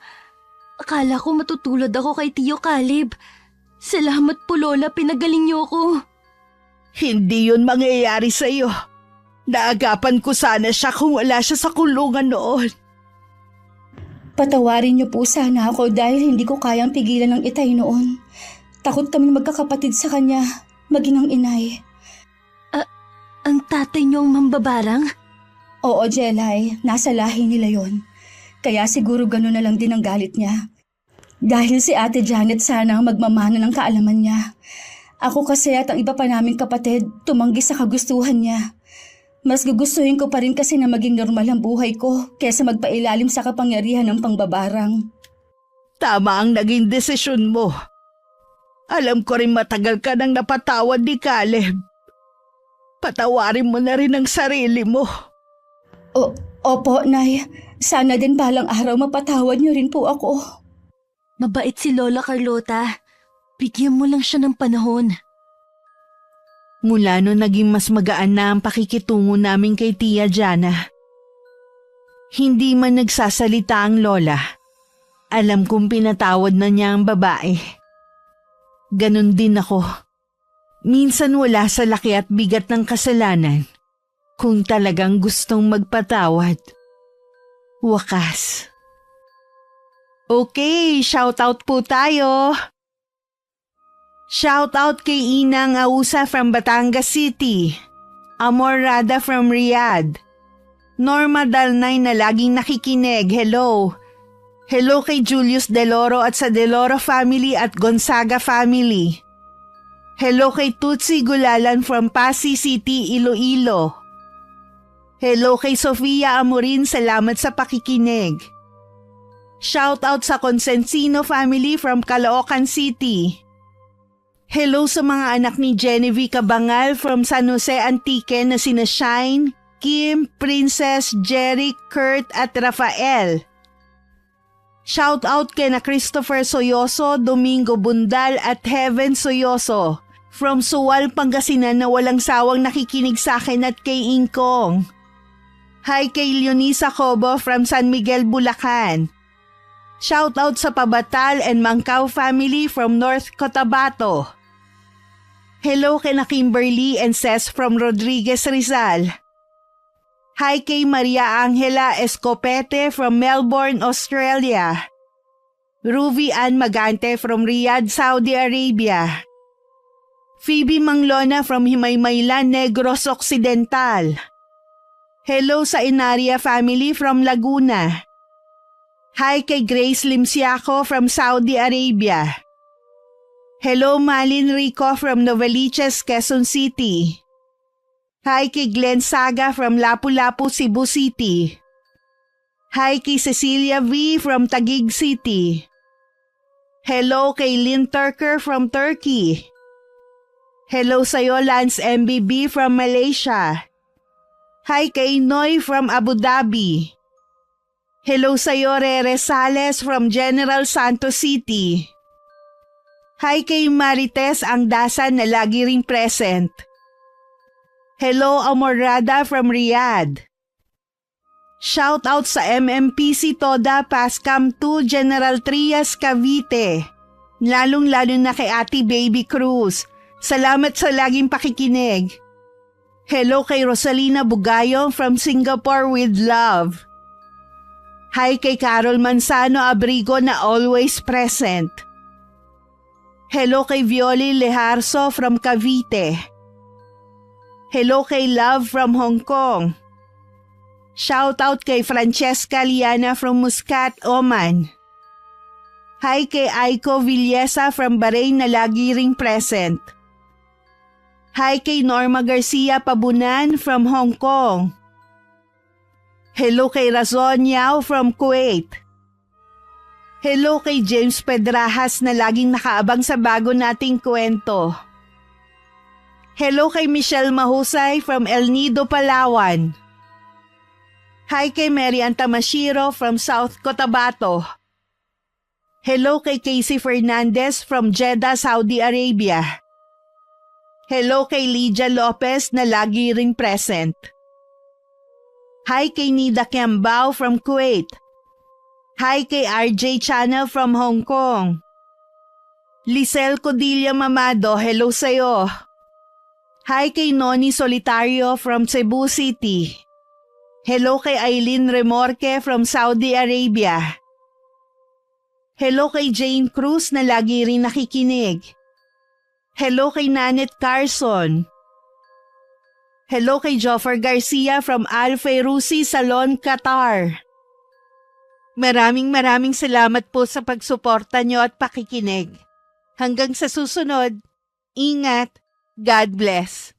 S4: Akala ko matutulad ako kay Tio Caleb. Salamat po, Lola, pinagaling niyo ko.
S3: Hindi yun mangyayari sa'yo. Naagapan ko sana siya kung wala siya sa kulungan noon.
S1: Patawarin niyo po sana ako dahil hindi ko kayang pigilan ng itay noon. Takot kaming magkakapatid sa kanya, maging ang inay.
S4: Ang tatay niyong mambabarang?
S1: Oo, Jelay, nasa lahi nila yon. Kaya siguro gano'n na lang din ang galit niya. Dahil si Ate Janet sana ang magmamana ng kaalaman niya. Ako kasi at ang iba pa naming kapatid tumanggi sa kagustuhan niya. Mas gugustuhin ko pa rin kasi na maging normal ang buhay ko kesa magpailalim sa kapangyarihan ng pangbabarang.
S3: Tama ang naging desisyon mo. Alam ko rin matagal ka nang napatawad ni Caleb. Patawarin mo na rin ang sarili mo.
S1: Opo, Nay. Sana din balang araw mapatawad niyo rin po ako.
S4: Mabait si Lola Carlota. Bigyan mo lang siya ng panahon.
S3: Mula no naging mas magaan na ang pakikitungo namin kay Tia Jana. Hindi man nagsasalita ang Lola. Alam kong pinatawad na niya ang babae. Ganon din ako. Minsan wala sa laki at bigat ng kasalanan. Kung talagang gustong magpatawad. Wakas. Okay, shoutout po tayo. Shoutout kay Inang Ausa from Batangas City. Amor Rada from Riyadh. Norma Dalnay na laging nakikinig, hello. Hello kay Julius Deloro at sa Deloro family at Gonzaga family. Hello kay Tutsi Gulalan from Pasig City, Iloilo. Hello kay Sofia Amorin, salamat sa pakikinig. Shoutout sa Consensino family from Caloocan City. Hello sa mga anak ni Genevieve Cabangal from San Jose Antique na sina Shine, Kim, Princess, Jeric, Kurt at Rafael. Shoutout kay na Christopher Soyoso, Domingo Bundal at Heaven Soyoso from Suwal, Pangasinan na walang sawang nakikinig sa akin at kay Ingkong. Hi kay Leonisa Cobo from San Miguel, Bulacan. Shoutout sa Pabatal and Mangkaw family from North Cotabato. Hello kay na Kimberly and Cez from Rodriguez, Rizal. Hi kay Maria Angela Escopete from Melbourne, Australia. Ruby Ann Magante from Riyadh, Saudi Arabia. Phoebe Manglona from Himaymaylan, Negros Occidental. Hello sa Inaria family from Laguna. Hi kay Grace Limsiaco from Saudi Arabia. Hello Malin Rico from Novaliches, Quezon City. Hi kay Glenn Saga from Lapu-Lapu, Cebu City. Hi kay Cecilia V from Taguig City. Hello kay Lynn Turker from Turkey. Hello sa'yo Lance MBB from Malaysia. Hi kay Noy from Abu Dhabi. Hello sa'yo Rere Sales from General Santos City. Hi kay Marites Angdasan na lagi ring present. Hello Amorada from Riyadh. Shout out sa MMPC Toda Pascam 2 General Trias Cavite. Lalong-lalo na kay Ate Baby Cruz. Salamat sa laging pakikinig. Hello kay Rosalina Bugayong from Singapore with love. Hi kay Carol Manzano Abrigo na always present. Hello kay Violi Leharso from Cavite. Hello kay Love from Hong Kong. Shout out kay Francesca Liana from Muscat, Oman. Hi kay Aiko Villesa from Bahrain na lagi ring present. Hi kay Norma Garcia Pabunan from Hong Kong. Hello kay Razon Yao from Kuwait. Hello kay James Pedrajas na laging nakaabang sa bago nating kwento. Hello kay Michelle Mahusay from El Nido, Palawan. Hi kay Mary Antamashiro from South Cotabato. Hello kay Casey Fernandez from Jeddah, Saudi Arabia. Hello kay Lydia Lopez na lagi ring present. Hi kay Nida Kiambao from Kuwait. Hi kay RJ Channel from Hong Kong. Lisel Codilla Mamado, hello sa'yo. Hi kay Noni Solitario from Cebu City. Hello kay Aileen Remorque from Saudi Arabia. Hello kay Jane Cruz na lagi rin nakikinig. Hello kay Nanette Carson. Hello kay Joffer Garcia from Al Fayrouzi Salon, Qatar. Maraming salamat po sa pagsuporta nyo at pakikinig. Hanggang sa susunod, ingat, God bless.